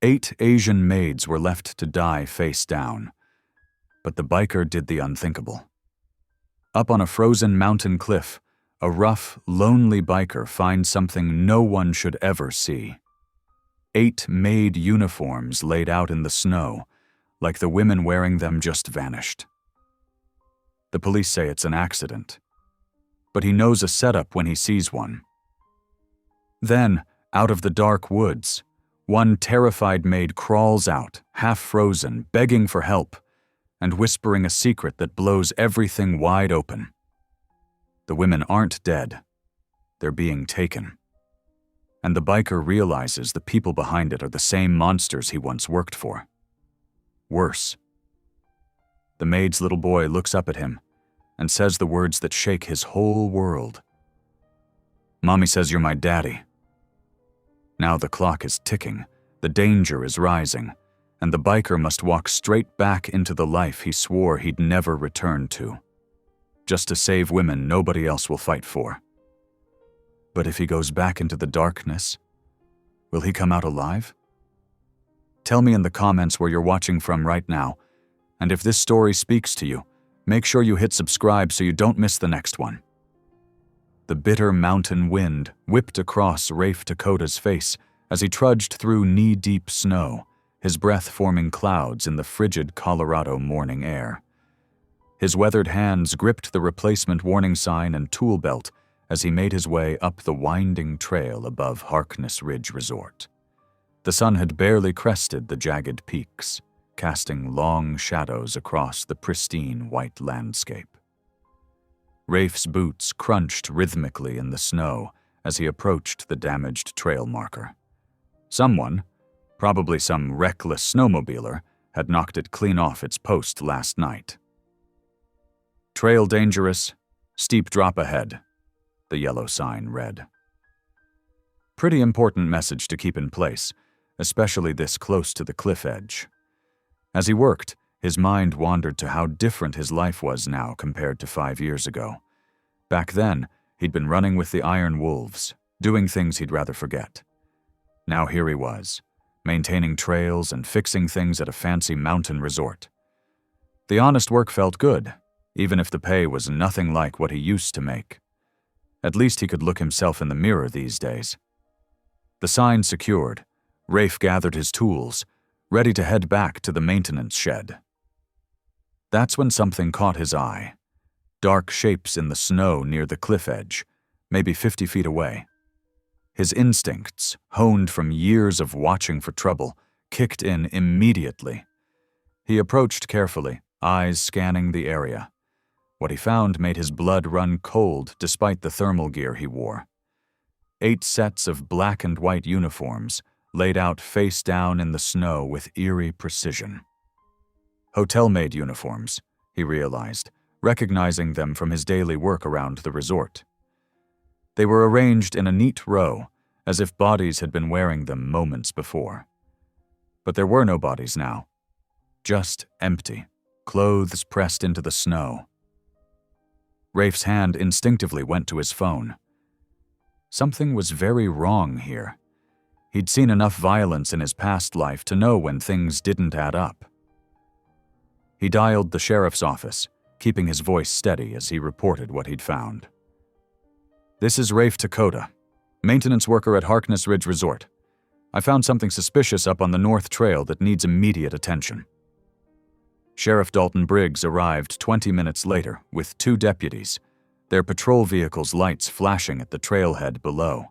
8 Asian maids were left to die face down, but the biker did the unthinkable. Up on a frozen mountain cliff, a rough, lonely biker finds something no one should ever see. 8 maid uniforms laid out in the snow, like the women wearing them just vanished. The police say it's an accident, but he knows a setup when he sees one. Then, out of the dark woods, one terrified maid crawls out, half frozen, begging for help, and whispering a secret that blows everything wide open. The women aren't dead. They're being taken. And the biker realizes the people behind it are the same monsters he once worked for. Worse. The maid's little boy looks up at him and says the words that shake his whole world. "Mommy says you're my daddy." Now the clock is ticking, the danger is rising, and the biker must walk straight back into the life he swore he'd never return to, just to save women nobody else will fight for. But if he goes back into the darkness, will he come out alive? Tell me in the comments where you're watching from right now, and if this story speaks to you, make sure you hit subscribe so you don't miss the next one. The bitter mountain wind whipped across Rafe Dakota's face as he trudged through knee-deep snow, his breath forming clouds in the frigid Colorado morning air. His weathered hands gripped the replacement warning sign and tool belt as he made his way up the winding trail above Harkness Ridge Resort. The sun had barely crested the jagged peaks, casting long shadows across the pristine white landscape. Rafe's boots crunched rhythmically in the snow as he approached the damaged trail marker. Someone, probably some reckless snowmobiler, had knocked it clean off its post last night. "Trail dangerous, steep drop ahead," the yellow sign read. Pretty important message to keep in place, especially this close to the cliff edge. As he worked, his mind wandered to how different his life was now compared to 5 years ago. Back then, he'd been running with the Iron Wolves, doing things he'd rather forget. Now here he was, maintaining trails and fixing things at a fancy mountain resort. The honest work felt good, even if the pay was nothing like what he used to make. At least he could look himself in the mirror these days. The sign secured, Rafe gathered his tools, ready to head back to the maintenance shed. That's when something caught his eye. Dark shapes in the snow near the cliff edge, maybe 50 feet away. His instincts, honed from years of watching for trouble, kicked in immediately. He approached carefully, eyes scanning the area. What he found made his blood run cold despite the thermal gear he wore. 8 sets of black and white uniforms, laid out face down in the snow with eerie precision. Hotel maid uniforms, he realized, recognizing them from his daily work around the resort. They were arranged in a neat row, as if bodies had been wearing them moments before. But there were no bodies now. Just empty, clothes pressed into the snow. Rafe's hand instinctively went to his phone. Something was very wrong here. He'd seen enough violence in his past life to know when things didn't add up. He dialed the sheriff's office, keeping his voice steady as he reported what he'd found. "This is Rafe Dakota, maintenance worker at Harkness Ridge Resort. I found something suspicious up on the North Trail that needs immediate attention." Sheriff Dalton Briggs arrived 20 minutes later with 2 deputies, their patrol vehicle's lights flashing at the trailhead below.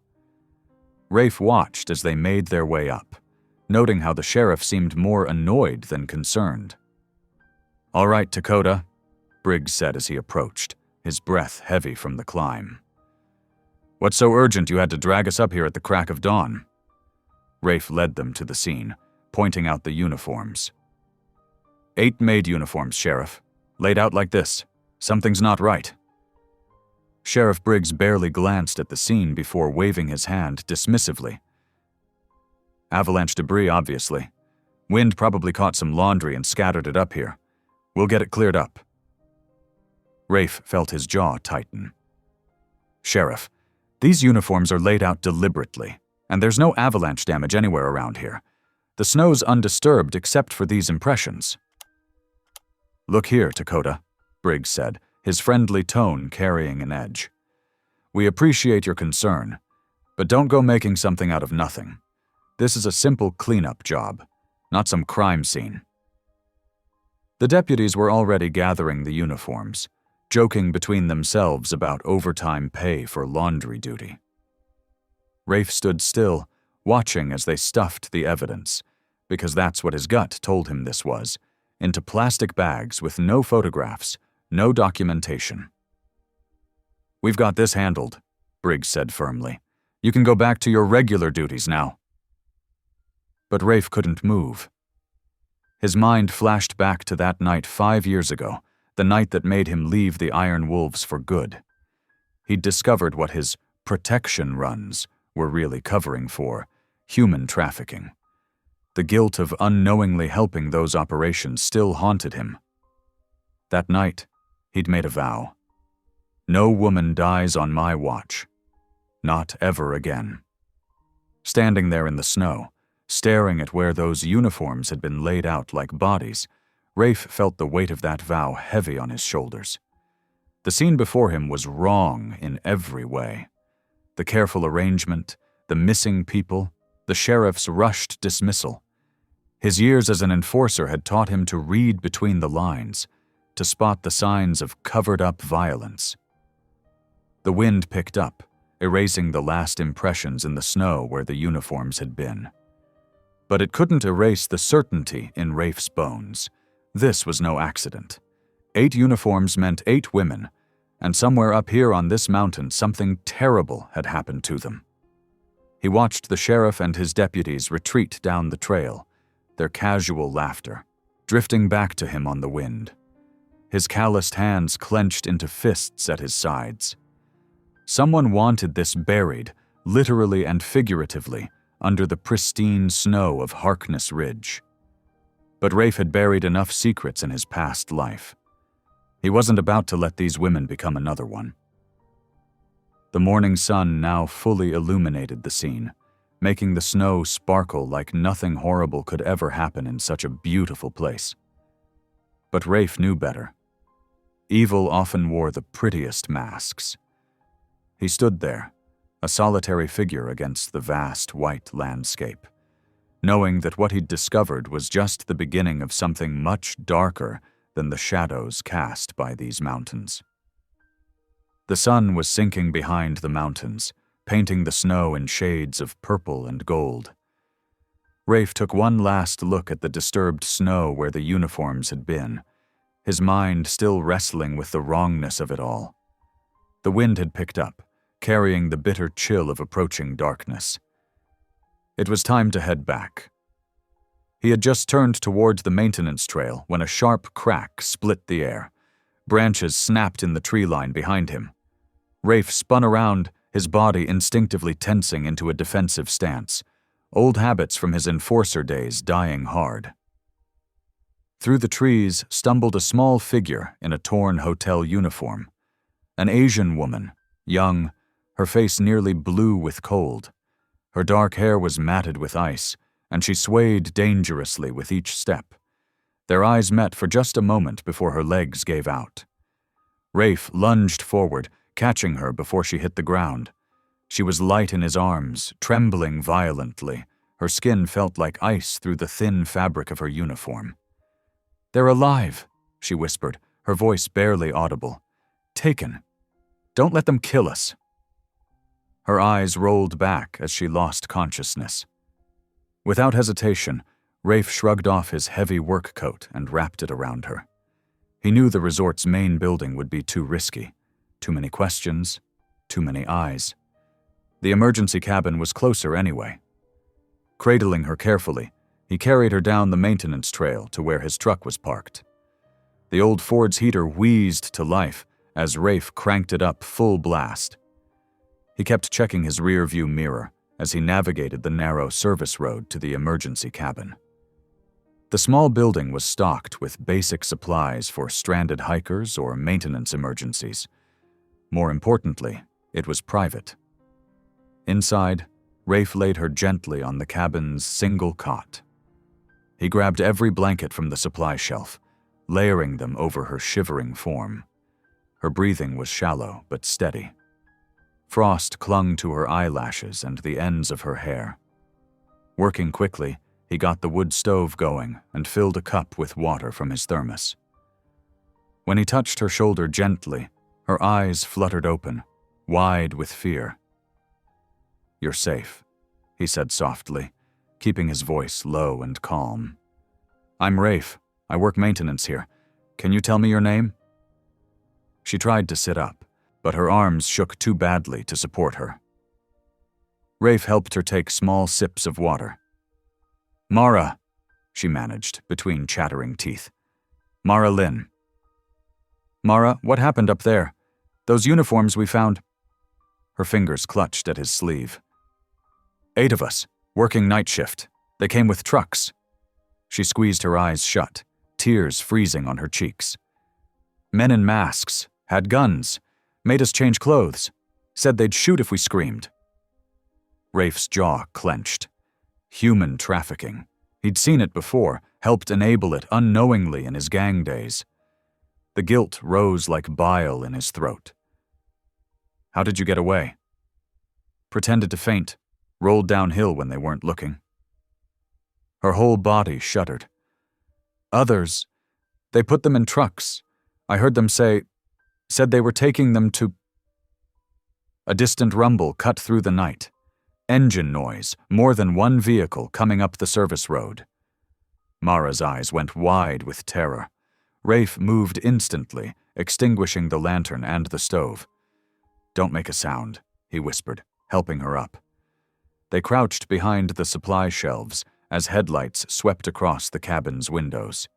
Rafe watched as they made their way up, noting how the sheriff seemed more annoyed than concerned. "All right, Dakota," Briggs said as he approached, his breath heavy from the climb. "What's so urgent you had to drag us up here at the crack of dawn?" Rafe led them to the scene, pointing out the uniforms. 8 maid uniforms, Sheriff. Laid out like this. Something's not right." Sheriff Briggs barely glanced at the scene before waving his hand dismissively. "Avalanche debris, obviously. Wind probably caught some laundry and scattered it up here. We'll get it cleared up." Rafe felt his jaw tighten. "Sheriff, these uniforms are laid out deliberately, and there's no avalanche damage anywhere around here. The snow's undisturbed except for these impressions. "Look here, Dakota," Briggs said, his friendly tone carrying an edge. "We appreciate your concern, but don't go making something out of nothing. This is a simple cleanup job, not some crime scene." The deputies were already gathering the uniforms, joking between themselves about overtime pay for laundry duty. Rafe stood still, watching as they stuffed the evidence, because that's what his gut told him this was, into plastic bags with no photographs, no documentation. "We've got this handled," Briggs said firmly. "You can go back to your regular duties now." But Rafe couldn't move. His mind flashed back to that night 5 years ago, the night that made him leave the Iron Wolves for good. He'd discovered what his protection runs were really covering for: human trafficking. The guilt of unknowingly helping those operations still haunted him. That night, he'd made a vow. "No woman dies on my watch. Not ever again." Standing there in the snow, staring at where those uniforms had been laid out like bodies, Rafe felt the weight of that vow heavy on his shoulders. The scene before him was wrong in every way. The careful arrangement, the missing people, the sheriff's rushed dismissal. His years as an enforcer had taught him to read between the lines, to spot the signs of covered-up violence. The wind picked up, erasing the last impressions in the snow where the uniforms had been. But it couldn't erase the certainty in Rafe's bones. This was no accident. 8 uniforms meant 8 women, and somewhere up here on this mountain something terrible had happened to them. He watched the sheriff and his deputies retreat down the trail, their casual laughter drifting back to him on the wind. His calloused hands clenched into fists at his sides. Someone wanted this buried, literally and figuratively, under the pristine snow of Harkness Ridge. But Rafe had buried enough secrets in his past life. He wasn't about to let these women become another one. The morning sun now fully illuminated the scene, making the snow sparkle like nothing horrible could ever happen in such a beautiful place. But Rafe knew better. Evil often wore the prettiest masks. He stood there, a solitary figure against the vast white landscape, knowing that what he'd discovered was just the beginning of something much darker than the shadows cast by these mountains. The sun was sinking behind the mountains, painting the snow in shades of purple and gold. Rafe took one last look at the disturbed snow where the uniforms had been, his mind still wrestling with the wrongness of it all. The wind had picked up, carrying the bitter chill of approaching darkness. It was time to head back. He had just turned toward the maintenance trail when a sharp crack split the air. Branches snapped in the tree line behind him. Rafe spun around, his body instinctively tensing into a defensive stance, old habits from his enforcer days dying hard. Through the trees stumbled a small figure in a torn hotel uniform. An Asian woman, young, her face nearly blue with cold. Her dark hair was matted with ice, and she swayed dangerously with each step. Their eyes met for just a moment before her legs gave out. Rafe lunged forward, catching her before she hit the ground. She was light in his arms, trembling violently. Her skin felt like ice through the thin fabric of her uniform. "They're alive," she whispered, her voice barely audible. "Taken. Don't let them kill us." Her eyes rolled back as she lost consciousness. Without hesitation, Rafe shrugged off his heavy work coat and wrapped it around her. He knew the resort's main building would be too risky. Too many questions, too many eyes. The emergency cabin was closer anyway. Cradling her carefully, he carried her down the maintenance trail to where his truck was parked. The old Ford's heater wheezed to life as Rafe cranked it up full blast. He kept checking his rear-view mirror as he navigated the narrow service road to the emergency cabin. The small building was stocked with basic supplies for stranded hikers or maintenance emergencies. More importantly, it was private. Inside, Rafe laid her gently on the cabin's single cot. He grabbed every blanket from the supply shelf, layering them over her shivering form. Her breathing was shallow but steady. Frost clung to her eyelashes and the ends of her hair. Working quickly, he got the wood stove going and filled a cup with water from his thermos. When he touched her shoulder gently, her eyes fluttered open, wide with fear. "You're safe," he said softly, keeping his voice low and calm. "I'm Rafe. I work maintenance here. Can you tell me your name?" She tried to sit up, but her arms shook too badly to support her. Rafe helped her take small sips of water. "Mara," she managed, between chattering teeth. "Mara Lynn." "Mara, what happened up there? Those uniforms we found—" Her fingers clutched at his sleeve. "8 of us, working night shift. They came with trucks." She squeezed her eyes shut, tears freezing on her cheeks. "Men in masks, had guns, made us change clothes, said they'd shoot if we screamed." Rafe's jaw clenched. Human trafficking. He'd seen it before, helped enable it unknowingly in his gang days. The guilt rose like bile in his throat. "How did you get away?" "Pretended to faint, rolled downhill when they weren't looking." Her whole body shuddered. "Others, they put them in trucks. I heard them said they were taking them to—" A distant rumble cut through the night. Engine noise, more than one vehicle coming up the service road. Mara's eyes went wide with terror. Rafe moved instantly, extinguishing the lantern and the stove. "Don't make a sound," he whispered, helping her up. They crouched behind the supply shelves as headlights swept across the cabin's windows.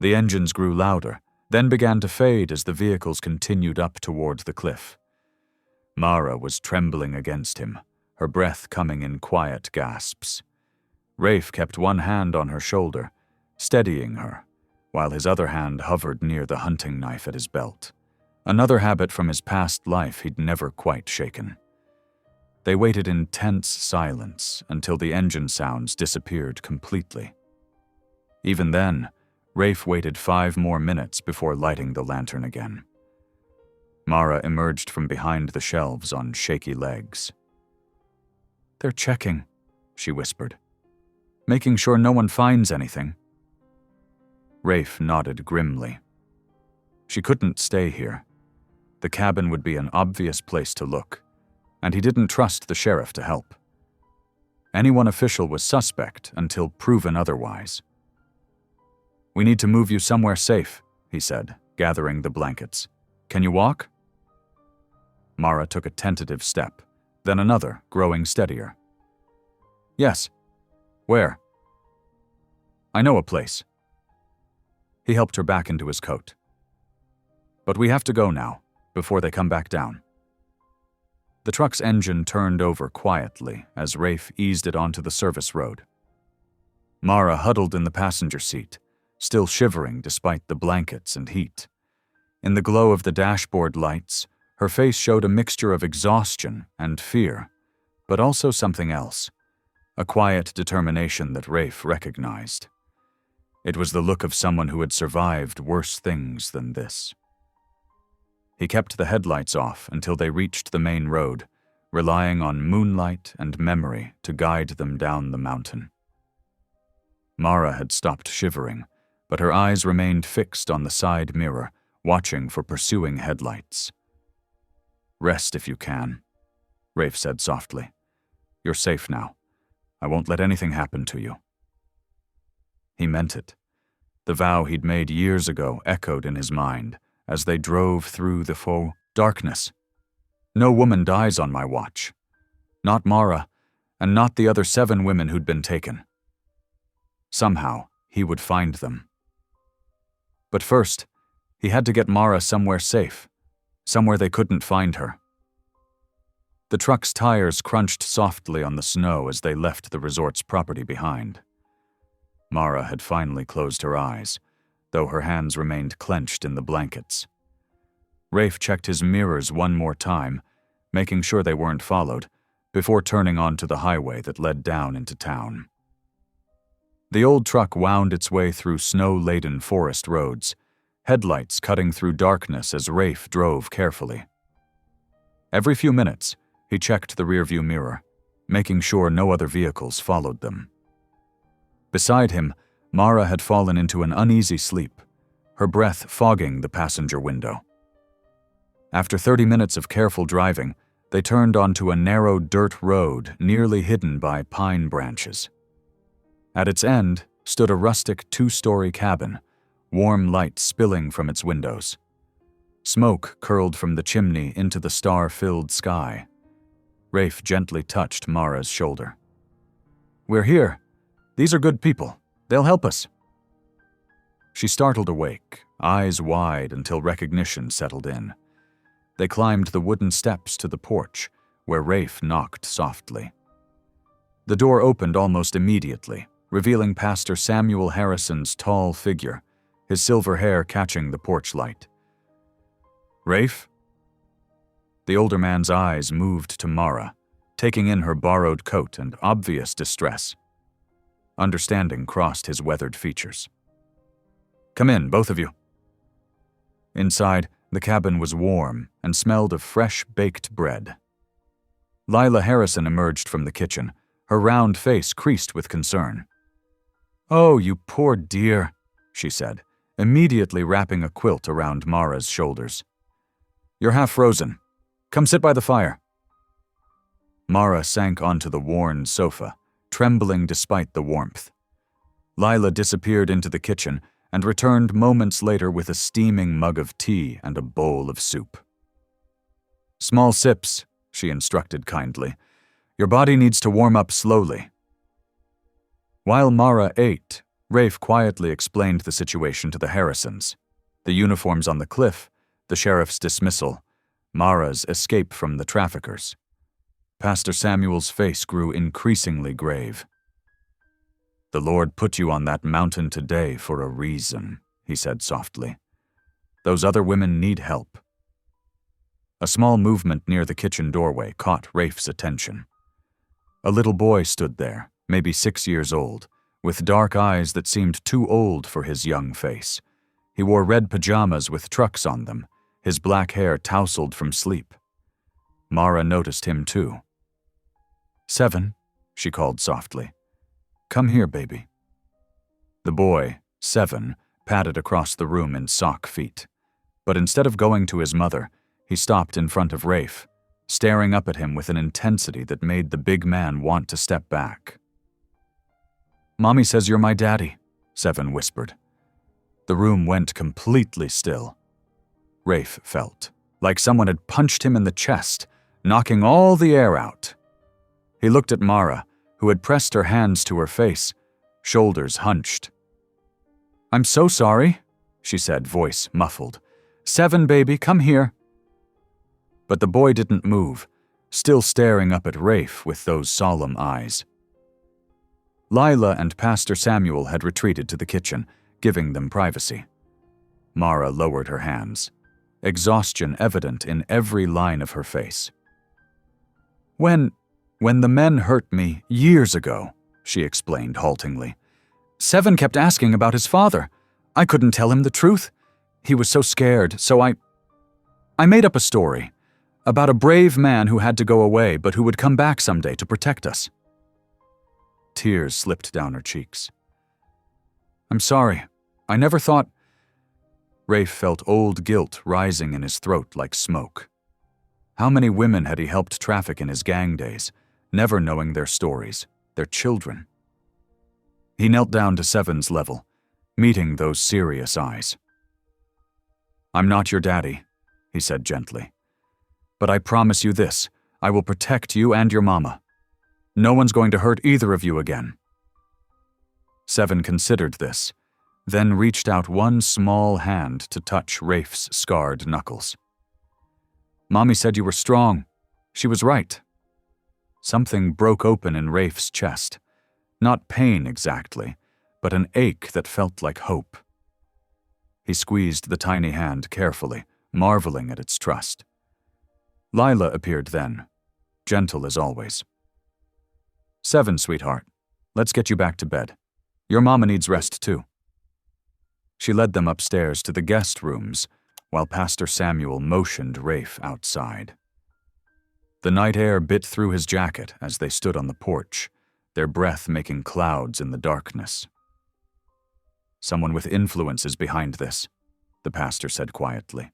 The engines grew louder, then began to fade as the vehicles continued up toward the cliff. Mara was trembling against him, her breath coming in quiet gasps. Rafe kept one hand on her shoulder, steadying her, while his other hand hovered near the hunting knife at his belt, another habit from his past life he'd never quite shaken. They waited in tense silence until the engine sounds disappeared completely. Even then, Rafe waited 5 more minutes before lighting the lantern again. Mara emerged from behind the shelves on shaky legs. "They're checking," she whispered. "Making sure no one finds anything." Rafe nodded grimly. She couldn't stay here. The cabin would be an obvious place to look, and he didn't trust the sheriff to help. Anyone official was suspect until proven otherwise. "We need to move you somewhere safe," he said, gathering the blankets. "Can you walk?" Mara took a tentative step, then another, growing steadier. "Yes. Where?" "I know a place." He helped her back into his coat. "But we have to go now, before they come back down." The truck's engine turned over quietly as Rafe eased it onto the service road. Mara huddled in the passenger seat, still shivering despite the blankets and heat. In the glow of the dashboard lights, her face showed a mixture of exhaustion and fear, but also something else, a quiet determination that Rafe recognized. It was the look of someone who had survived worse things than this. He kept the headlights off until they reached the main road, relying on moonlight and memory to guide them down the mountain. Mara had stopped shivering, but her eyes remained fixed on the side mirror, watching for pursuing headlights. "Rest if you can," Rafe said softly. "You're safe now. I won't let anything happen to you." He meant it. The vow he'd made years ago echoed in his mind as they drove through the faux darkness. "No woman dies on my watch. Not Mara, and not the other 7 women who'd been taken." Somehow, he would find them. But first, he had to get Mara somewhere safe, somewhere they couldn't find her. The truck's tires crunched softly on the snow as they left the resort's property behind. Mara had finally closed her eyes, though her hands remained clenched in the blankets. Rafe checked his mirrors one more time, making sure they weren't followed, before turning onto the highway that led down into town. The old truck wound its way through snow-laden forest roads, headlights cutting through darkness as Rafe drove carefully. Every few minutes, he checked the rearview mirror, making sure no other vehicles followed them. Beside him, Mara had fallen into an uneasy sleep, her breath fogging the passenger window. After 30 minutes of careful driving, they turned onto a narrow dirt road nearly hidden by pine branches. At its end stood a rustic 2-story cabin, warm light spilling from its windows. Smoke curled from the chimney into the star-filled sky. Rafe gently touched Mara's shoulder. "We're here. These are good people. They'll help us." She startled awake, eyes wide until recognition settled in. They climbed the wooden steps to the porch, where Rafe knocked softly. The door opened almost immediately, revealing Pastor Samuel Harrison's tall figure, his silver hair catching the porch light. "Rafe?" The older man's eyes moved to Mara, taking in her borrowed coat and obvious distress. Understanding crossed his weathered features. "Come in, both of you." Inside, the cabin was warm and smelled of fresh baked bread. Lila Harrison emerged from the kitchen, her round face creased with concern. "Oh, you poor dear," she said, immediately wrapping a quilt around Mara's shoulders. "You're half frozen. Come sit by the fire." Mara sank onto the worn sofa, trembling despite the warmth. Lila disappeared into the kitchen and returned moments later with a steaming mug of tea and a bowl of soup. "Small sips," she instructed kindly. "Your body needs to warm up slowly." While Mara ate, Rafe quietly explained the situation to the Harrisons. The uniforms on the cliff, the sheriff's dismissal, Mara's escape from the traffickers. Pastor Samuel's face grew increasingly grave. "The Lord put you on that mountain today for a reason," he said softly. "Those other women need help." A small movement near the kitchen doorway caught Rafe's attention. A little boy stood there, maybe 6 years old, with dark eyes that seemed too old for his young face. He wore red pajamas with trucks on them, his black hair tousled from sleep. Mara noticed him too. "Seven," she called softly. "Come here, baby." The boy, 7, padded across the room in sock feet. But instead of going to his mother, he stopped in front of Rafe, staring up at him with an intensity that made the big man want to step back. "Mommy says you're my daddy," 7 whispered. The room went completely still. Rafe felt like someone had punched him in the chest, knocking all the air out. He looked at Mara, who had pressed her hands to her face, shoulders hunched. "I'm so sorry," she said, voice muffled. "7, baby, come here." But the boy didn't move, still staring up at Rafe with those solemn eyes. Lila and Pastor Samuel had retreated to the kitchen, giving them privacy. Mara lowered her hands, exhaustion evident in every line of her face. When the men hurt me years ago," she explained haltingly, 7 kept asking about his father. I couldn't tell him the truth. He was so scared, so I made up a story about a brave man who had to go away but who would come back someday to protect us." Tears slipped down her cheeks. "I'm sorry. I never thought—" Rafe felt old guilt rising in his throat like smoke. How many women had he helped traffic in his gang days, never knowing their stories, their children? He knelt down to 7's level, meeting those serious eyes. "I'm not your daddy," he said gently. "But I promise you this, I will protect you and your mama. No one's going to hurt either of you again." 7 considered this, then reached out one small hand to touch Rafe's scarred knuckles. "Mommy said you were strong. She was right." Something broke open in Rafe's chest. Not pain exactly, but an ache that felt like hope. He squeezed the tiny hand carefully, marveling at its trust. Lila appeared then, gentle as always. "7, sweetheart, let's get you back to bed. Your mama needs rest too." She led them upstairs to the guest rooms, while Pastor Samuel motioned Rafe outside. The night air bit through his jacket as they stood on the porch, their breath making clouds in the darkness. "Someone with influence is behind this," the pastor said quietly.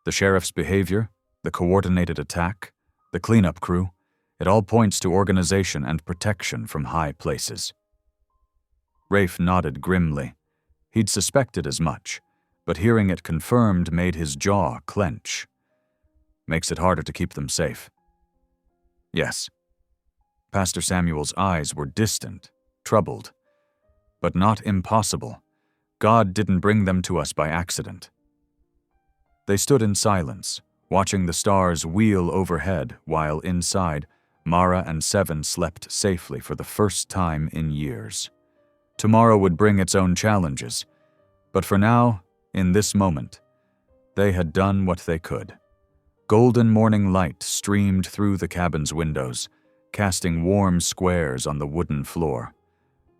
"The sheriff's behavior, the coordinated attack, the cleanup crew, it all points to organization and protection from high places." Rafe nodded grimly. He'd suspected as much, but hearing it confirmed made his jaw clench. "Makes it harder to keep them safe." "Yes." Pastor Samuel's eyes were distant, troubled. "But not impossible. God didn't bring them to us by accident." They stood in silence, watching the stars wheel overhead while inside, Mara and Seven slept safely for the first time in years. Tomorrow would bring its own challenges, but for now, in this moment, they had done what they could. Golden morning light streamed through the cabin's windows, casting warm squares on the wooden floor.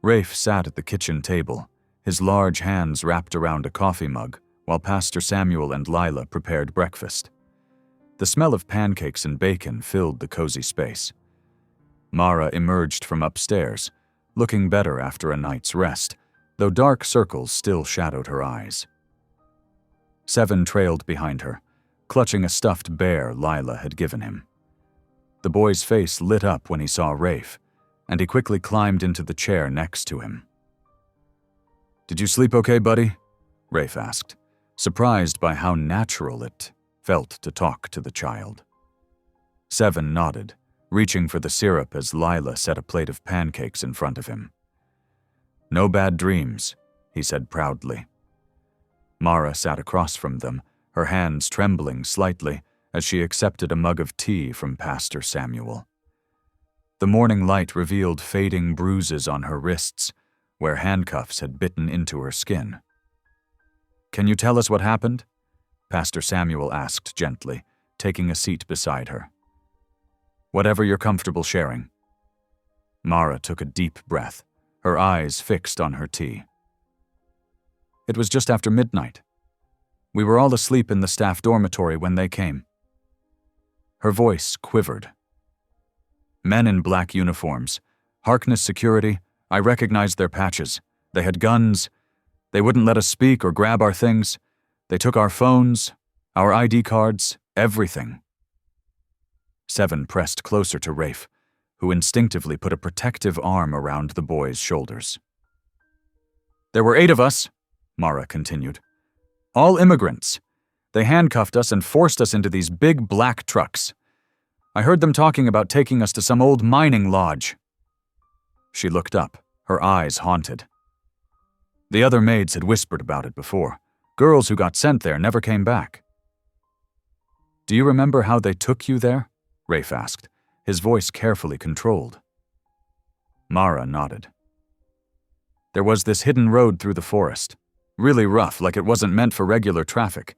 Rafe sat at the kitchen table, his large hands wrapped around a coffee mug, while Pastor Samuel and Lila prepared breakfast. The smell of pancakes and bacon filled the cozy space. Mara emerged from upstairs, looking better after a night's rest, though dark circles still shadowed her eyes. Seven trailed behind her, clutching a stuffed bear Lila had given him. The boy's face lit up when he saw Rafe, and he quickly climbed into the chair next to him. "Did you sleep okay, buddy?" Rafe asked, surprised by how natural it felt to talk to the child. Seven nodded, reaching for the syrup as Lila set a plate of pancakes in front of him. "No bad dreams," he said proudly. Mara sat across from them, her hands trembling slightly as she accepted a mug of tea from Pastor Samuel. The morning light revealed fading bruises on her wrists, where handcuffs had bitten into her skin. "Can you tell us what happened?" Pastor Samuel asked gently, taking a seat beside her. "Whatever you're comfortable sharing." Mara took a deep breath, her eyes fixed on her tea. "It was just after midnight. We were all asleep in the staff dormitory when they came." Her voice quivered. "Men in black uniforms. Harkness security. I recognized their patches. They had guns. They wouldn't let us speak or grab our things. They took our phones, our ID cards, everything." Seven pressed closer to Rafe, who instinctively put a protective arm around the boy's shoulders. "There were 8 of us," Mara continued. "All immigrants. They handcuffed us and forced us into these big black trucks. I heard them talking about taking us to some old mining lodge." She looked up, her eyes haunted. The other maids had whispered about it before. Girls who got sent there never came back. "Do you remember how they took you there?" Rafe asked, his voice carefully controlled. Mara nodded. "There was this hidden road through the forest. Really rough, like it wasn't meant for regular traffic.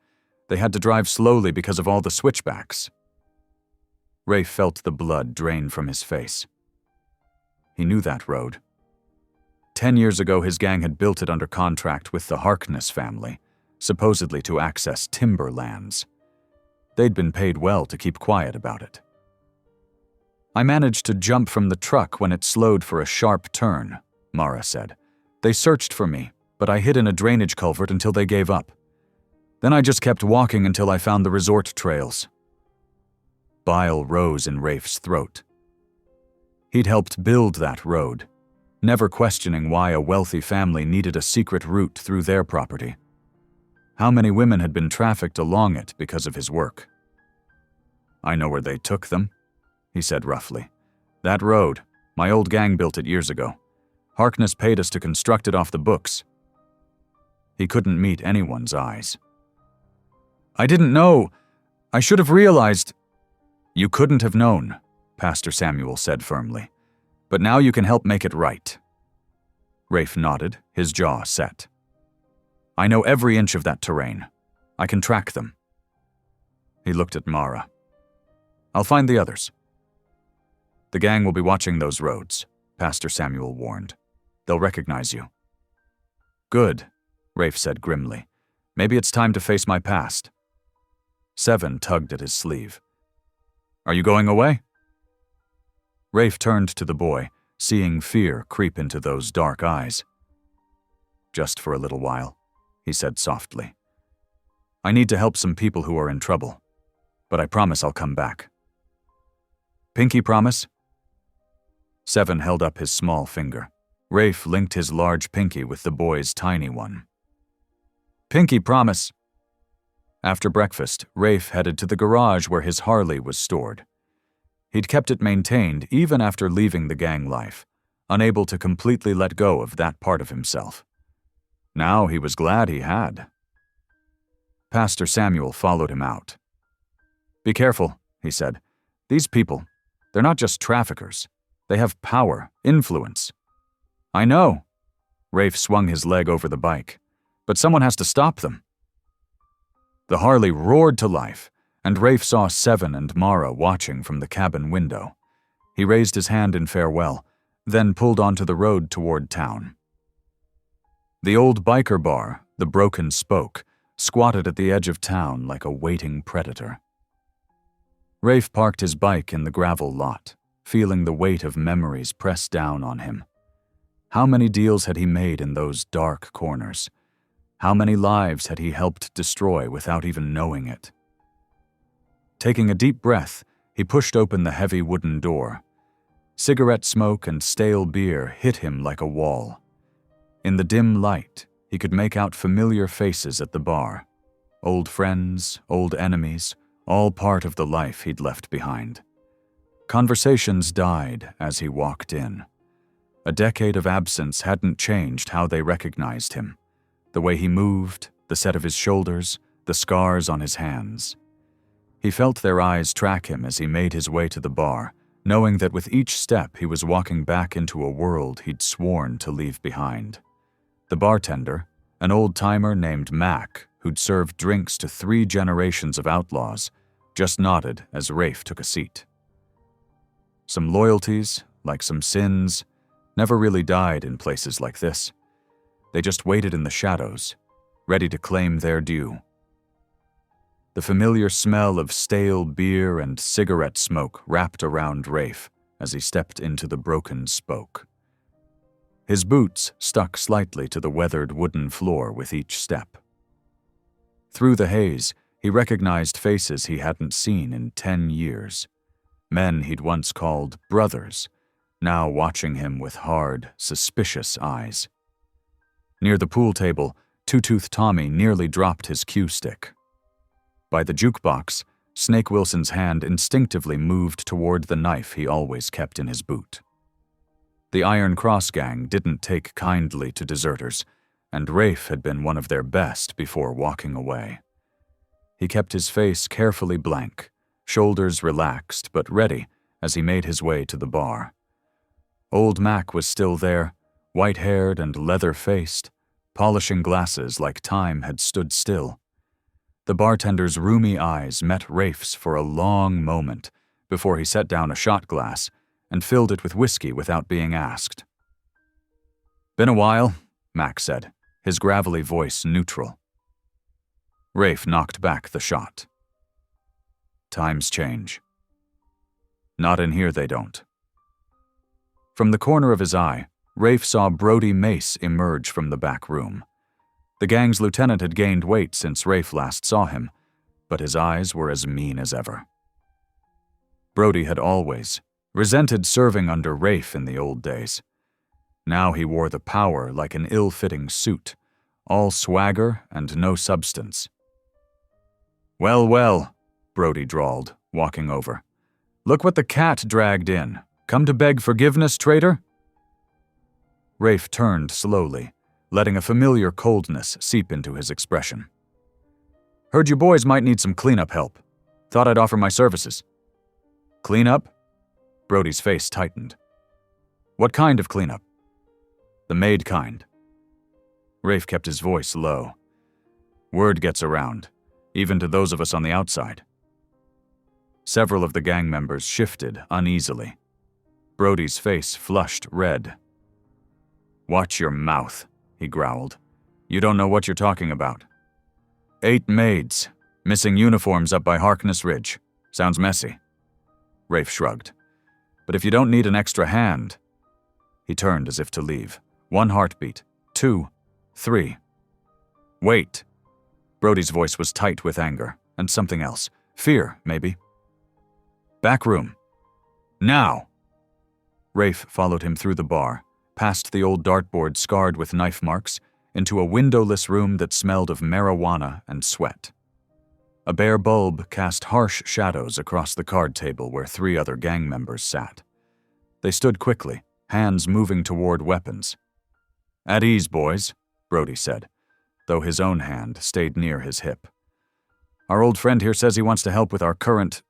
They had to drive slowly because of all the switchbacks." Rafe felt the blood drain from his face. He knew that road. 10 years ago, his gang had built it under contract with the Harkness family, supposedly to access timberlands. They'd been paid well to keep quiet about it. "I managed to jump from the truck when it slowed for a sharp turn," Mara said. "They searched for me, but I hid in a drainage culvert until they gave up. Then I just kept walking until I found the resort trails." Bile rose in Rafe's throat. He'd helped build that road, never questioning why a wealthy family needed a secret route through their property. How many women had been trafficked along it because of his work? "I know where they took them," he said roughly. "That road, my old gang built it years ago. Harkness paid us to construct it off the books." He couldn't meet anyone's eyes. "I didn't know. I should have realized." "You couldn't have known," Pastor Samuel said firmly. "But now you can help make it right." Rafe nodded, his jaw set. "I know every inch of that terrain. I can track them." He looked at Mara. "I'll find the others." "The gang will be watching those roads," Pastor Samuel warned. They'll recognize you." "Good," Rafe said grimly. "Maybe it's time to face my past." Seven tugged at his sleeve. "Are you going away?" Rafe turned to the boy, seeing fear creep into those dark eyes. "Just for a little while," he said softly. "I need to help some people who are in trouble, but I promise I'll come back." "Pinky promise?" Seven held up his small finger. Rafe linked his large pinky with the boy's tiny one. "Pinky promise." After breakfast, Rafe headed to the garage where his Harley was stored. He'd kept it maintained even after leaving the gang life, unable to completely let go of that part of himself. Now he was glad he had. Pastor Samuel followed him out. "Be careful," he said. "These people, they're not just traffickers. They have power, influence." "I know." Rafe swung his leg over the bike. "But someone has to stop them." The Harley roared to life, and Rafe saw Seven and Mara watching from the cabin window. He raised his hand in farewell, then pulled onto the road toward town. The old biker bar, the Broken Spoke, squatted at the edge of town like a waiting predator. Rafe parked his bike in the gravel lot, feeling the weight of memories press down on him. How many deals had he made in those dark corners? How many lives had he helped destroy without even knowing it? Taking a deep breath, he pushed open the heavy wooden door. Cigarette smoke and stale beer hit him like a wall. In the dim light, he could make out familiar faces at the bar. Old friends, old enemies, all part of the life he'd left behind. Conversations died as he walked in. A decade of absence hadn't changed how they recognized him. The way he moved, the set of his shoulders, the scars on his hands. He felt their eyes track him as he made his way to the bar, knowing that with each step he was walking back into a world he'd sworn to leave behind. The bartender, an old-timer named Mac, who'd served drinks to 3 generations of outlaws, just nodded as Rafe took a seat. Some loyalties, like some sins, never really died in places like this. They just waited in the shadows, ready to claim their due. The familiar smell of stale beer and cigarette smoke wrapped around Rafe as he stepped into the Broken Spoke. His boots stuck slightly to the weathered wooden floor with each step. Through the haze, he recognized faces he hadn't seen in 10 years. Men he'd once called brothers, now watching him with hard, suspicious eyes. Near the pool table, Two-Tooth Tommy nearly dropped his cue stick. By the jukebox, Snake Wilson's hand instinctively moved toward the knife he always kept in his boot. The Iron Cross gang didn't take kindly to deserters, and Rafe had been one of their best before walking away. He kept his face carefully blank, shoulders relaxed but ready as he made his way to the bar. Old Mac was still there, white-haired and leather-faced, polishing glasses like time had stood still. The bartender's roomy eyes met Rafe's for a long moment before he set down a shot glass and filled it with whiskey without being asked. "Been a while," Mac said, his gravelly voice neutral. Rafe knocked back the shot. "Times change." "Not in here, they don't." From the corner of his eye, Rafe saw Brody Mace emerge from the back room. The gang's lieutenant had gained weight since Rafe last saw him, but his eyes were as mean as ever. Brody had always resented serving under Rafe in the old days. Now he wore the power like an ill-fitting suit, all swagger and no substance. "Well, well," Brody drawled, walking over. "Look what the cat dragged in. Come to beg forgiveness, traitor?" Rafe turned slowly, letting a familiar coldness seep into his expression. "Heard you boys might need some cleanup help. Thought I'd offer my services." "Cleanup?" Brody's face tightened. "What kind of cleanup?" "The maid kind." Rafe kept his voice low. "Word gets around, even to those of us on the outside." Several of the gang members shifted uneasily. Brody's face flushed red. "Watch your mouth," he growled. "You don't know what you're talking about." 8 maids, missing uniforms up by Harkness Ridge. Sounds messy." Rafe shrugged. "But if you don't need an extra hand..." He turned as if to leave. 1 heartbeat. 2. 3. "Wait." Brody's voice was tight with anger, and something else. Fear, maybe. "Back room. Now!" Rafe followed him through the bar, past the old dartboard scarred with knife marks, into a windowless room that smelled of marijuana and sweat. A bare bulb cast harsh shadows across the card table where 3 other gang members sat. They stood quickly, hands moving toward weapons. "At ease, boys," Brody said, though his own hand stayed near his hip. "Our old friend here says he wants to help with our current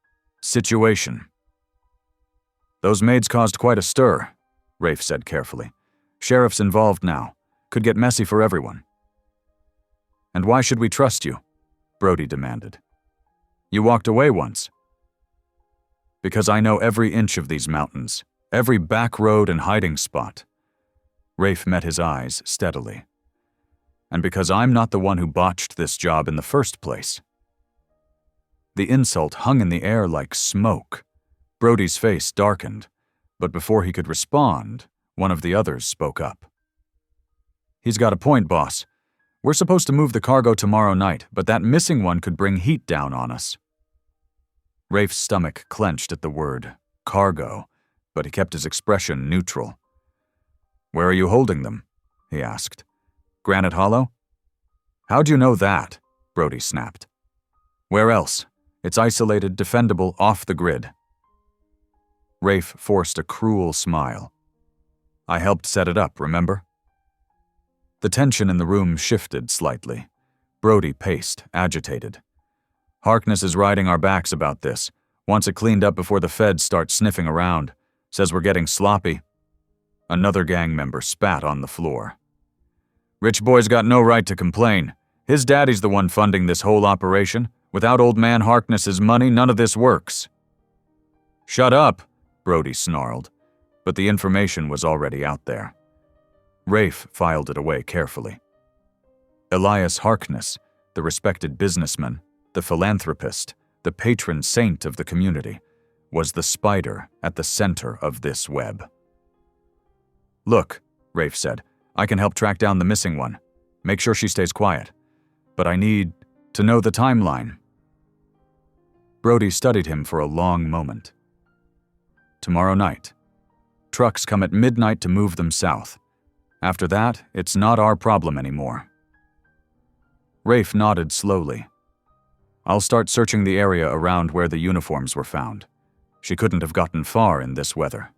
situation." "Those maids caused quite a stir," Rafe said carefully. "Sheriff's involved now. Could get messy for everyone." "And why should we trust you?" Brody demanded. "You walked away once." "Because I know every inch of these mountains, every back road and hiding spot." Rafe met his eyes steadily. "And because I'm not the one who botched this job in the first place." The insult hung in the air like smoke. Brody's face darkened, but before he could respond, one of the others spoke up. "He's got a point, boss. We're supposed to move the cargo tomorrow night, but that missing one could bring heat down on us." Rafe's stomach clenched at the word cargo, but he kept his expression neutral. "Where are you holding them?" he asked. "Granite Hollow?" "How'd you know that?" Brody snapped. "Where else? It's isolated, defendable, off the grid." Rafe forced a cruel smile. "I helped set it up, remember?" The tension in the room shifted slightly. Brody paced, agitated. "Harkness is riding our backs about this. Wants it cleaned up before the feds start sniffing around. Says we're getting sloppy." Another gang member spat on the floor. "Rich boy's got no right to complain. His daddy's the one funding this whole operation. Without old man Harkness's money, none of this works." "Shut up," Brody snarled, but the information was already out there. Rafe filed it away carefully. Elias Harkness, the respected businessman, the philanthropist, the patron saint of the community, was the spider at the center of this web. "Look," Rafe said, "I can help track down the missing one. Make sure she stays quiet. But I need to know the timeline." Brody studied him for a long moment. "Tomorrow night. Trucks come at midnight to move them south. After that, it's not our problem anymore." Rafe nodded slowly. "I'll start searching the area around where the uniforms were found. She couldn't have gotten far in this weather."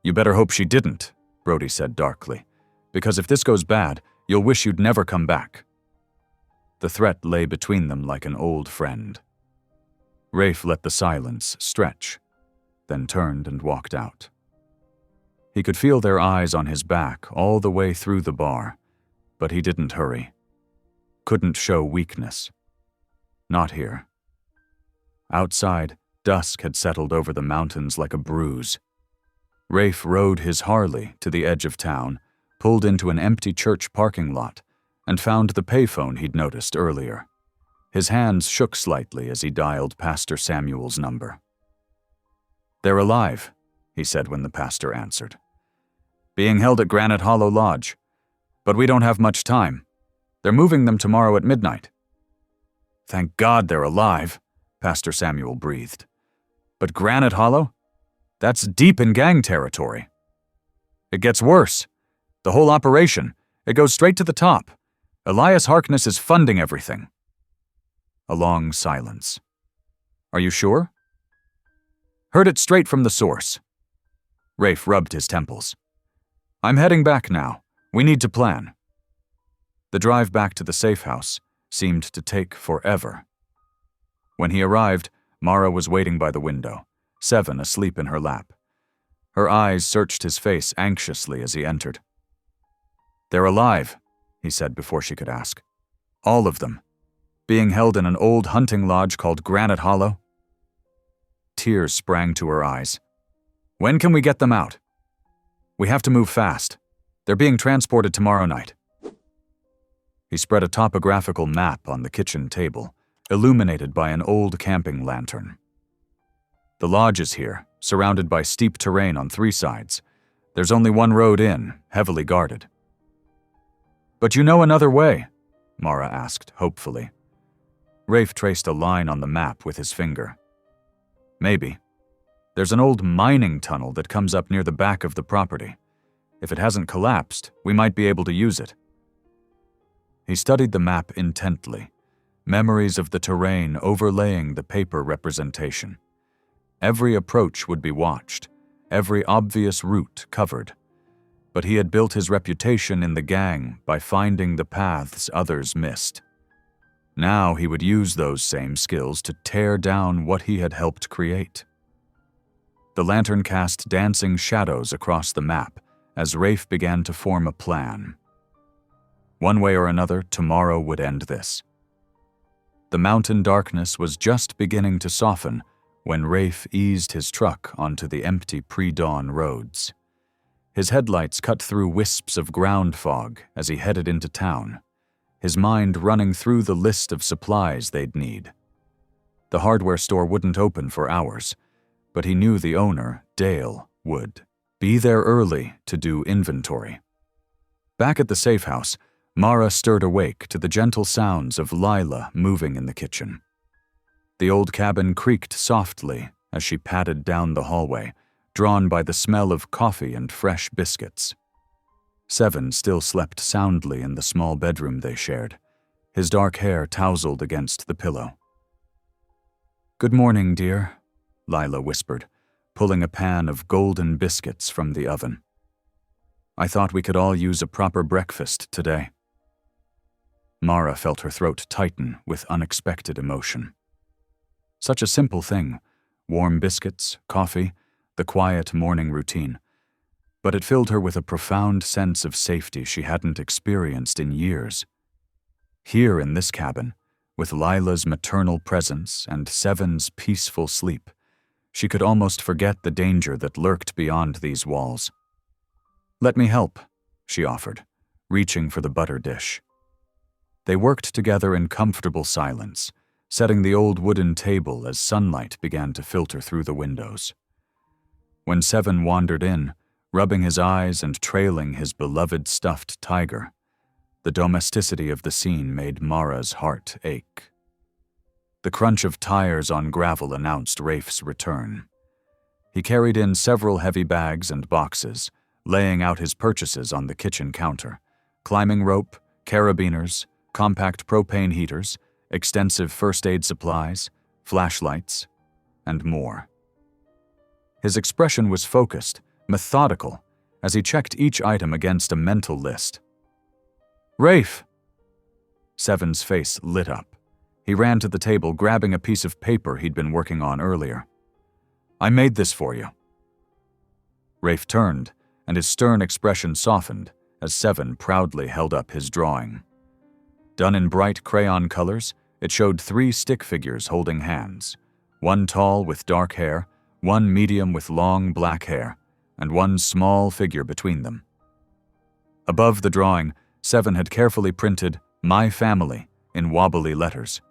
"You better hope she didn't," Brody said darkly, "because if this goes bad, you'll wish you'd never come back." The threat lay between them like an old friend. Rafe let the silence stretch, then turned and walked out. He could feel their eyes on his back all the way through the bar, but he didn't hurry. Couldn't show weakness. Not here. Outside, dusk had settled over the mountains like a bruise. Rafe rode his Harley to the edge of town, pulled into an empty church parking lot, and found the payphone he'd noticed earlier. His hands shook slightly as he dialed Pastor Samuel's number. "They're alive," he said when the pastor answered. "Being held at Granite Hollow Lodge. But we don't have much time. They're moving them tomorrow at midnight." "Thank God they're alive," Pastor Samuel breathed. "But Granite Hollow? That's deep in gang territory. It gets worse. The whole operation, it goes straight to the top. Elias Harkness is funding everything." A long silence. "Are you sure?" "Heard it straight from the source." Rafe rubbed his temples. "I'm heading back now. We need to plan." The drive back to the safe house seemed to take forever. When he arrived, Mara was waiting by the window, Seven asleep in her lap. Her eyes searched his face anxiously as he entered. "They're alive," he said before she could ask. "All of them. Being held in an old hunting lodge called Granite Hollow." Tears sprang to her eyes. "When can we get them out?" "We have to move fast. They're being transported tomorrow night. He spread a topographical map on the kitchen table, illuminated by an old camping lantern. The lodge is here, surrounded by steep terrain on 3 sides. There's only one road in, heavily guarded. But you know another way? Mara asked, hopefully. Rafe traced a line on the map with his finger. Maybe. There's an old mining tunnel that comes up near the back of the property. If it hasn't collapsed, we might be able to use it. He studied the map intently, memories of the terrain overlaying the paper representation. Every approach would be watched, every obvious route covered. But he had built his reputation in the gang by finding the paths others missed. Now he would use those same skills to tear down what he had helped create. The lantern cast dancing shadows across the map as Rafe began to form a plan. One way or another, tomorrow would end this. The mountain darkness was just beginning to soften when Rafe eased his truck onto the empty pre-dawn roads. His headlights cut through wisps of ground fog as he headed into town, his mind running through the list of supplies they'd need. The hardware store wouldn't open for hours, but he knew the owner, Dale, would be there early to do inventory. Back at the safe house, Mara stirred awake to the gentle sounds of Lila moving in the kitchen. The old cabin creaked softly as she padded down the hallway, drawn by the smell of coffee and fresh biscuits. Seven still slept soundly in the small bedroom they shared, his dark hair tousled against the pillow. "Good morning, dear," Lila whispered, pulling a pan of golden biscuits from the oven. "I thought we could all use a proper breakfast today." Mara felt her throat tighten with unexpected emotion. Such a simple thing, warm biscuits, coffee, the quiet morning routine. But it filled her with a profound sense of safety she hadn't experienced in years. Here in this cabin, with Lila's maternal presence and Seven's peaceful sleep, she could almost forget the danger that lurked beyond these walls. "Let me help," she offered, reaching for the butter dish. They worked together in comfortable silence, setting the old wooden table as sunlight began to filter through the windows. When Seven wandered in, rubbing his eyes and trailing his beloved stuffed tiger, the domesticity of the scene made Mara's heart ache. The crunch of tires on gravel announced Rafe's return. He carried in several heavy bags and boxes, laying out his purchases on the kitchen counter: climbing rope, carabiners, compact propane heaters, extensive first aid supplies, flashlights, and more. His expression was focused, methodical, as he checked each item against a mental list. "Rafe!" Seven's face lit up. He ran to the table, grabbing a piece of paper he'd been working on earlier. "I made this for you." Rafe turned, and his stern expression softened as Seven proudly held up his drawing. Done in bright crayon colors, it showed 3 stick figures holding hands, one tall with dark hair, one medium with long black hair, and one small figure between them. Above the drawing, Seven had carefully printed "My Family" in wobbly letters.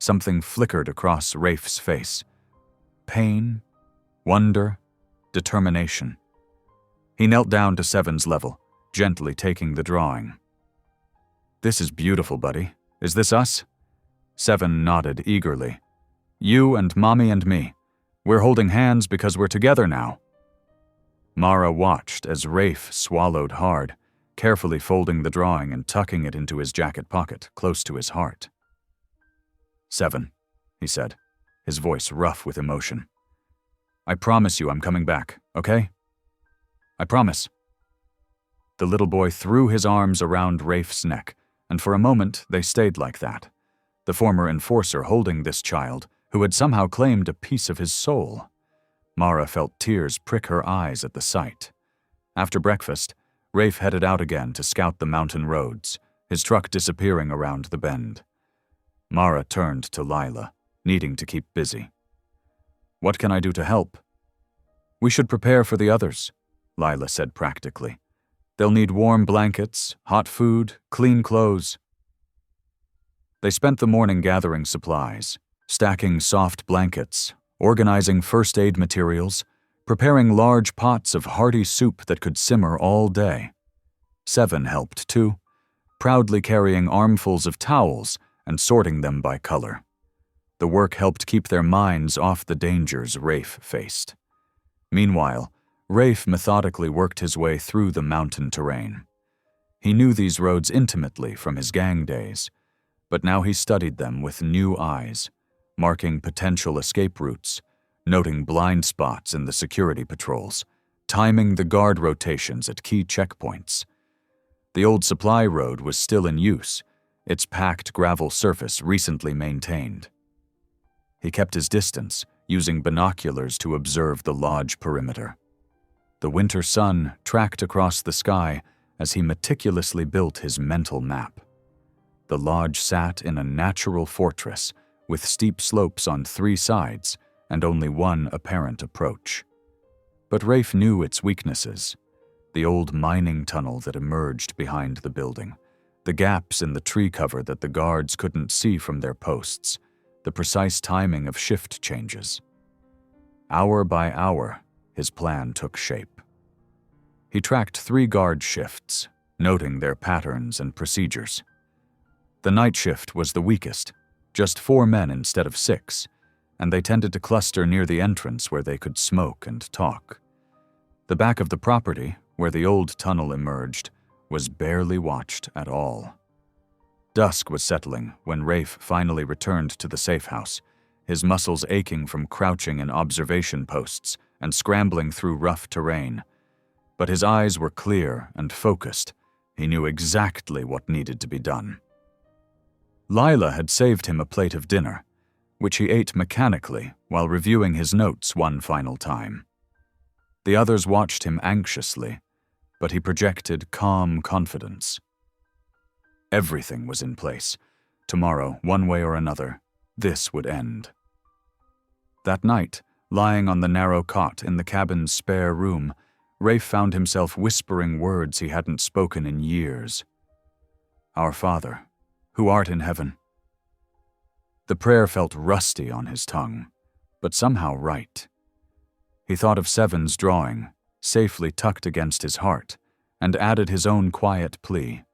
Something flickered across Rafe's face. Pain, wonder, determination. He knelt down to Seven's level, gently taking the drawing. "This is beautiful, buddy. Is this us?" Seven nodded eagerly. "You and Mommy and me. We're holding hands because we're together now." Mara watched as Rafe swallowed hard, carefully folding the drawing and tucking it into his jacket pocket, close to his heart. "Seven," he said, his voice rough with emotion. "I promise you I'm coming back, okay? I promise." The little boy threw his arms around Rafe's neck, and for a moment they stayed like that, the former enforcer holding this child who had somehow claimed a piece of his soul. Mara felt tears prick her eyes at the sight. After breakfast, Rafe headed out again to scout the mountain roads, his truck disappearing around the bend. Mara turned to Lila, needing to keep busy. "What can I do to help?" "We should prepare for the others," Lila said practically. They'll need warm blankets, hot food, clean clothes. They spent the morning gathering supplies, stacking soft blankets, organizing first aid materials, preparing large pots of hearty soup that could simmer all day. Seven helped too, proudly carrying armfuls of towels and sorting them by color. The work helped keep their minds off the dangers Rafe faced. Meanwhile, Rafe methodically worked his way through the mountain terrain. He knew these roads intimately from his gang days, but now he studied them with new eyes, marking potential escape routes, noting blind spots in the security patrols, timing the guard rotations at key checkpoints. The old supply road was still in use, its packed gravel surface recently maintained. He kept his distance, using binoculars to observe the lodge perimeter. The winter sun tracked across the sky as he meticulously built his mental map. The lodge sat in a natural fortress, with steep slopes on 3 sides and only one apparent approach. But Rafe knew its weaknesses: the old mining tunnel that emerged behind the building, the gaps in the tree cover that the guards couldn't see from their posts, the precise timing of shift changes. Hour by hour, his plan took shape. He tracked 3 guard shifts, noting their patterns and procedures. The night shift was the weakest, just 4 men instead of 6, and they tended to cluster near the entrance where they could smoke and talk. The back of the property, where the old tunnel emerged, was barely watched at all. Dusk was settling when Rafe finally returned to the safe house, his muscles aching from crouching in observation posts and scrambling through rough terrain. But his eyes were clear and focused. He knew exactly what needed to be done. Lila had saved him a plate of dinner, which he ate mechanically while reviewing his notes one final time. The others watched him anxiously, but he projected calm confidence. Everything was in place. Tomorrow, one way or another, this would end. That night, lying on the narrow cot in the cabin's spare room, Rafe found himself whispering words he hadn't spoken in years. "Our Father, who art in heaven." The prayer felt rusty on his tongue, but somehow right. He thought of Seven's drawing, safely tucked against his heart, and added his own quiet plea.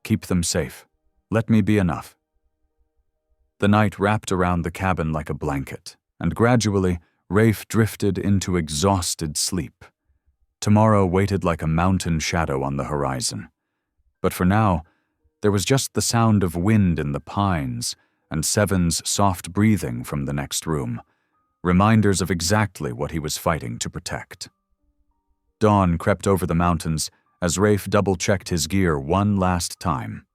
"Keep them safe. Let me be enough." The night wrapped around the cabin like a blanket, and gradually Rafe drifted into exhausted sleep. Tomorrow waited like a mountain shadow on the horizon. But for now, there was just the sound of wind in the pines and Seven's soft breathing from the next room, reminders of exactly what he was fighting to protect. Dawn crept over the mountains as Rafe double-checked his gear one last time.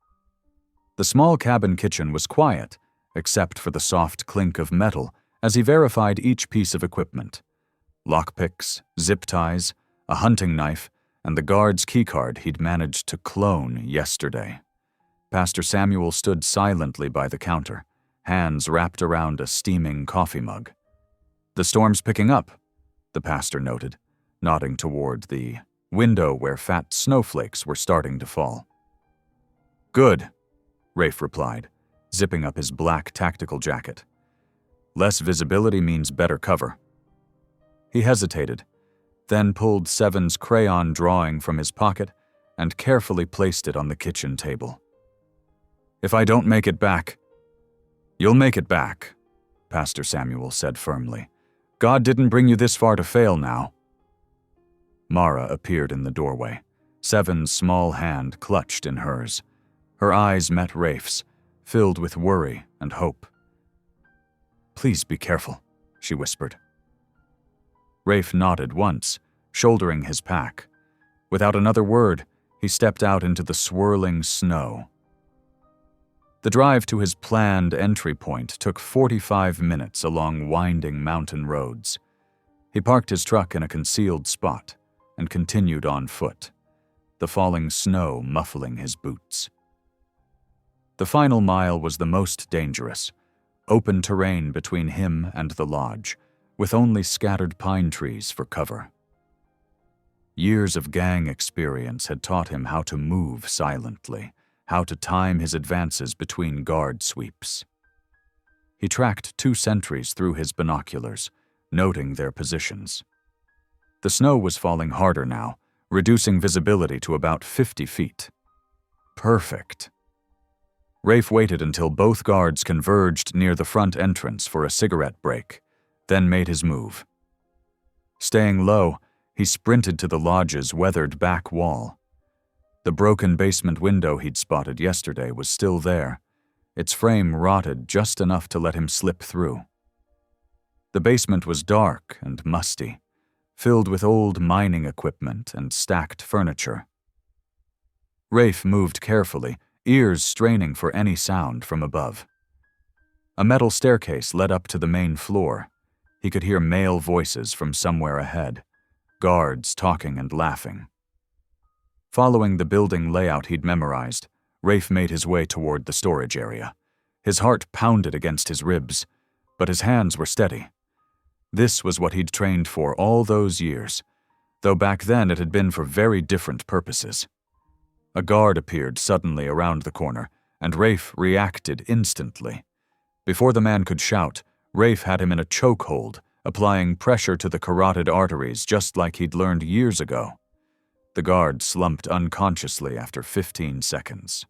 The small cabin kitchen was quiet, except for the soft clink of metal as he verified each piece of equipment: lockpicks, zip ties, a hunting knife, and the guard's keycard he'd managed to clone yesterday. Pastor Samuel stood silently by the counter, hands wrapped around a steaming coffee mug. "The storm's picking up," the pastor noted, nodding toward the window where fat snowflakes were starting to fall. "Good," Rafe replied, zipping up his black tactical jacket. "Less visibility means better cover." He hesitated, then pulled Seven's crayon drawing from his pocket and carefully placed it on the kitchen table. "If I don't make it back—" "You'll make it back," Pastor Samuel said firmly. "God didn't bring you this far to fail now." Mara appeared in the doorway, Seven's small hand clutched in hers. Her eyes met Rafe's, filled with worry and hope. "Please be careful," she whispered. Rafe nodded once, shouldering his pack. Without another word, he stepped out into the swirling snow. The drive to his planned entry point took 45 minutes along winding mountain roads. He parked his truck in a concealed spot and continued on foot, the falling snow muffling his boots. The final mile was the most dangerous, open terrain between him and the lodge, with only scattered pine trees for cover. Years of gang experience had taught him how to move silently, how to time his advances between guard sweeps. He tracked 2 sentries through his binoculars, noting their positions. The snow was falling harder now, reducing visibility to about 50 feet. Perfect. Rafe waited until both guards converged near the front entrance for a cigarette break, then made his move. Staying low, he sprinted to the lodge's weathered back wall. The broken basement window he'd spotted yesterday was still there, its frame rotted just enough to let him slip through. The basement was dark and musty, filled with old mining equipment and stacked furniture. Rafe moved carefully, ears straining for any sound from above. A metal staircase led up to the main floor. He could hear male voices from somewhere ahead, guards talking and laughing. Following the building layout he'd memorized, Rafe made his way toward the storage area. His heart pounded against his ribs, but his hands were steady. This was what he'd trained for all those years, though back then it had been for very different purposes. A guard appeared suddenly around the corner, and Rafe reacted instantly. Before the man could shout, Rafe had him in a chokehold, applying pressure to the carotid arteries just like he'd learned years ago. The guard slumped unconsciously after 15 seconds.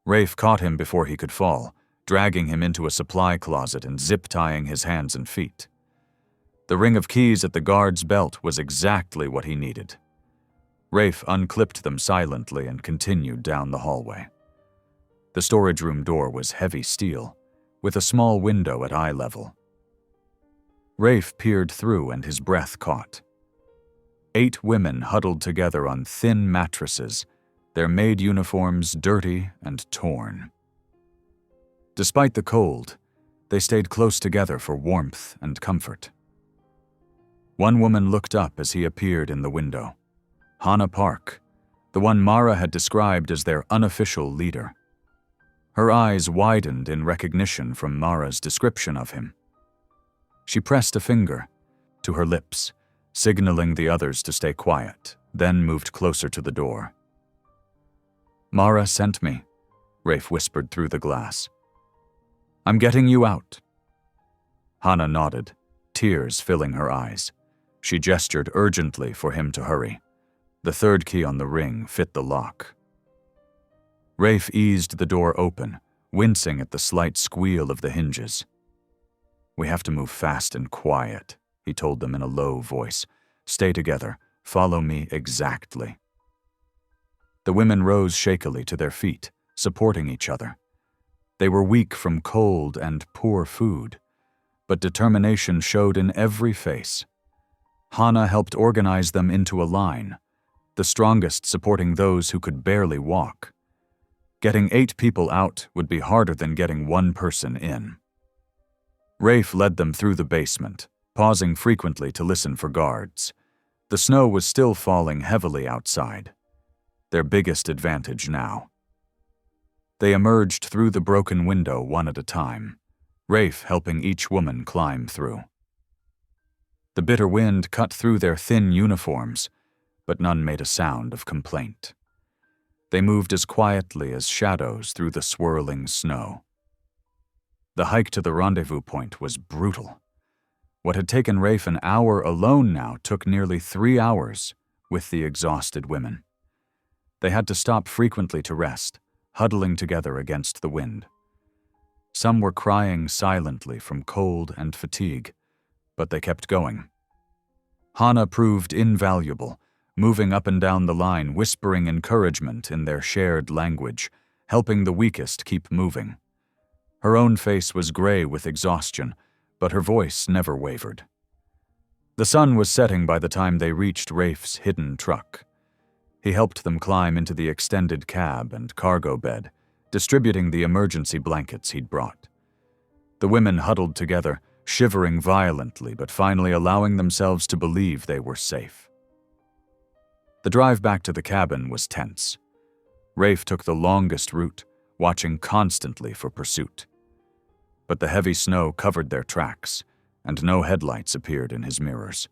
Rafe caught him before he could fall, dragging him into a supply closet and zip-tying his hands and feet. The ring of keys at the guard's belt was exactly what he needed. Rafe unclipped them silently and continued down the hallway. The storage room door was heavy steel, with a small window at eye level. Rafe peered through and his breath caught. 8 women huddled together on thin mattresses, their maid uniforms dirty and torn. Despite the cold, they stayed close together for warmth and comfort. One woman looked up as he appeared in the window. Hannah Park, the one Mara had described as their unofficial leader. Her eyes widened in recognition from Mara's description of him. She pressed a finger to her lips, signaling the others to stay quiet, then moved closer to the door. "Mara sent me," Rafe whispered through the glass. "I'm getting you out." Hannah nodded, tears filling her eyes. She gestured urgently for him to hurry. The 3rd key on the ring fit the lock. Rafe eased the door open, wincing at the slight squeal of the hinges. "We have to move fast and quiet," he told them in a low voice. "Stay together. Follow me exactly." The women rose shakily to their feet, supporting each other. They were weak from cold and poor food, but determination showed in every face. Hannah helped organize them into a line, the strongest supporting those who could barely walk. Getting 8 people out would be harder than getting 1 person in. Rafe led them through the basement, pausing frequently to listen for guards. The snow was still falling heavily outside, their biggest advantage now. They emerged through the broken window one at a time, Rafe helping each woman climb through. The bitter wind cut through their thin uniforms, but none made a sound of complaint. They moved as quietly as shadows through the swirling snow. The hike to the rendezvous point was brutal. What had taken Rafe an hour alone now took nearly 3 hours with the exhausted women. They had to stop frequently to rest, huddling together against the wind. Some were crying silently from cold and fatigue, but they kept going. Hannah proved invaluable, moving up and down the line, whispering encouragement in their shared language, helping the weakest keep moving. Her own face was gray with exhaustion, but her voice never wavered. The sun was setting by the time they reached Rafe's hidden truck. He helped them climb into the extended cab and cargo bed, distributing the emergency blankets he'd brought. The women huddled together, shivering violently, but finally allowing themselves to believe they were safe. The drive back to the cabin was tense. Rafe took the longest route, watching constantly for pursuit. But the heavy snow covered their tracks, and no headlights appeared in his mirrors.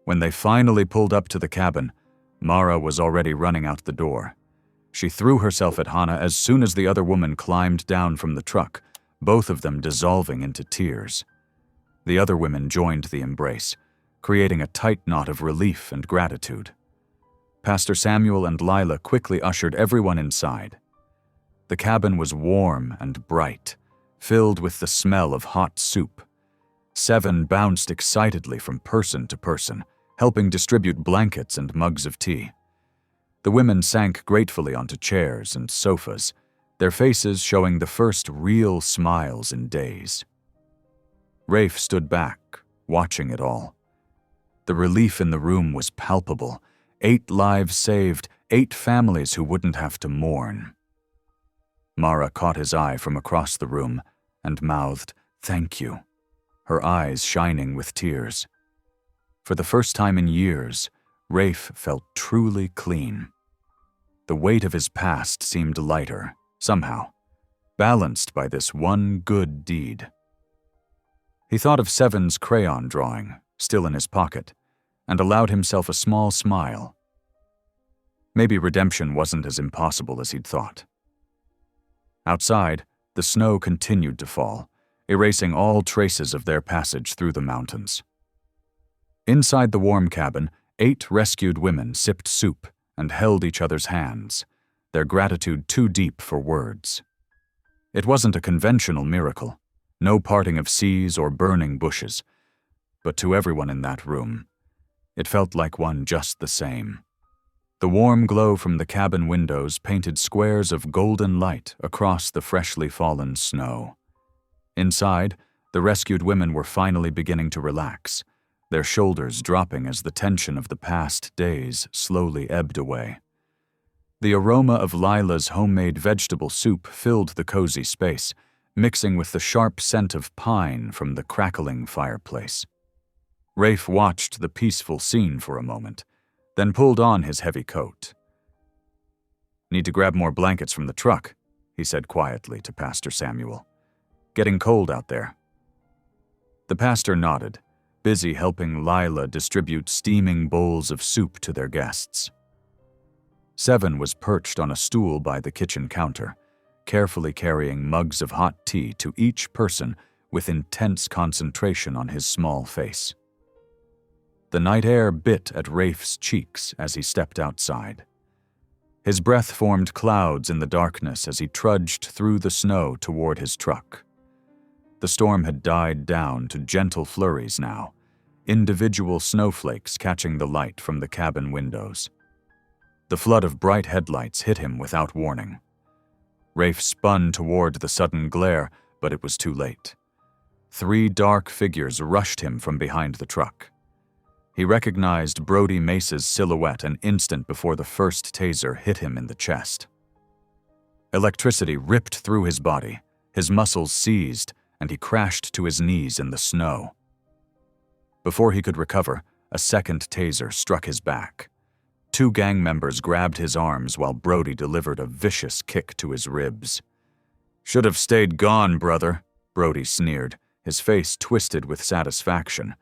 When they finally pulled up to the cabin, Mara was already running out the door. She threw herself at Hannah as soon as the other woman climbed down from the truck, both of them dissolving into tears. The other women joined the embrace, creating a tight knot of relief and gratitude. Pastor Samuel and Lila quickly ushered everyone inside. The cabin was warm and bright, filled with the smell of hot soup. 7 bounced excitedly from person to person, helping distribute blankets and mugs of tea. The women sank gratefully onto chairs and sofas, their faces showing the first real smiles in days. Rafe stood back, watching it all. The relief in the room was palpable. 8 lives saved, 8 families who wouldn't have to mourn. Mara caught his eye from across the room and mouthed, "Thank you," her eyes shining with tears. For the first time in years, Rafe felt truly clean. The weight of his past seemed lighter, somehow, balanced by this one good deed. He thought of Seven's crayon drawing, still in his pocket, and allowed himself a small smile. Maybe redemption wasn't as impossible as he'd thought. Outside, the snow continued to fall, erasing all traces of their passage through the mountains. Inside the warm cabin, 8 rescued women sipped soup and held each other's hands, their gratitude too deep for words. It wasn't a conventional miracle, no parting of seas or burning bushes, but to everyone in that room, it felt like one just the same. The warm glow from the cabin windows painted squares of golden light across the freshly fallen snow. Inside, the rescued women were finally beginning to relax, their shoulders dropping as the tension of the past days slowly ebbed away. The aroma of Lila's homemade vegetable soup filled the cozy space, mixing with the sharp scent of pine from the crackling fireplace. Rafe watched the peaceful scene for a moment, then pulled on his heavy coat. "Need to grab more blankets from the truck," he said quietly to Pastor Samuel. "Getting cold out there." The pastor nodded, busy helping Lila distribute steaming bowls of soup to their guests. 7 was perched on a stool by the kitchen counter, carefully carrying mugs of hot tea to each person with intense concentration on his small face. The night air bit at Rafe's cheeks as he stepped outside. His breath formed clouds in the darkness as he trudged through the snow toward his truck. The storm had died down to gentle flurries now, individual snowflakes catching the light from the cabin windows. The flood of bright headlights hit him without warning. Rafe spun toward the sudden glare, but it was too late. 3 dark figures rushed him from behind the truck. He recognized Brody Mace's silhouette an instant before the first taser hit him in the chest. Electricity ripped through his body, his muscles seized, and he crashed to his knees in the snow. Before he could recover, a second taser struck his back. 2 gang members grabbed his arms while Brody delivered a vicious kick to his ribs. "Should have stayed gone, brother," Brody sneered, his face twisted with satisfaction.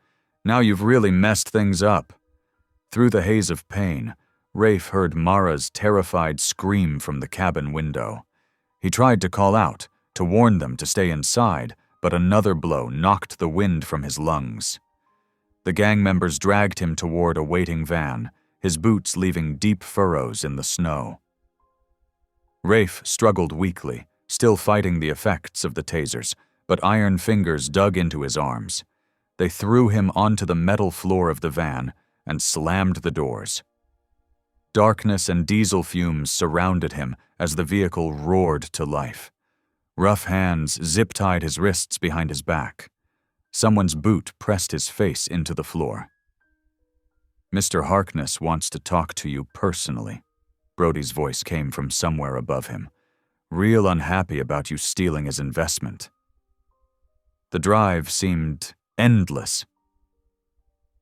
"Now you've really messed things up." Through the haze of pain, Rafe heard Mara's terrified scream from the cabin window. He tried to call out, to warn them to stay inside, but another blow knocked the wind from his lungs. The gang members dragged him toward a waiting van, his boots leaving deep furrows in the snow. Rafe struggled weakly, still fighting the effects of the tasers, but iron fingers dug into his arms. They threw him onto the metal floor of the van and slammed the doors. Darkness and diesel fumes surrounded him as the vehicle roared to life. Rough hands zip-tied his wrists behind his back. Someone's boot pressed his face into the floor. "Mr. Harkness wants to talk to you personally," Brody's voice came from somewhere above him. "Real unhappy about you stealing his investment." The drive seemed endless.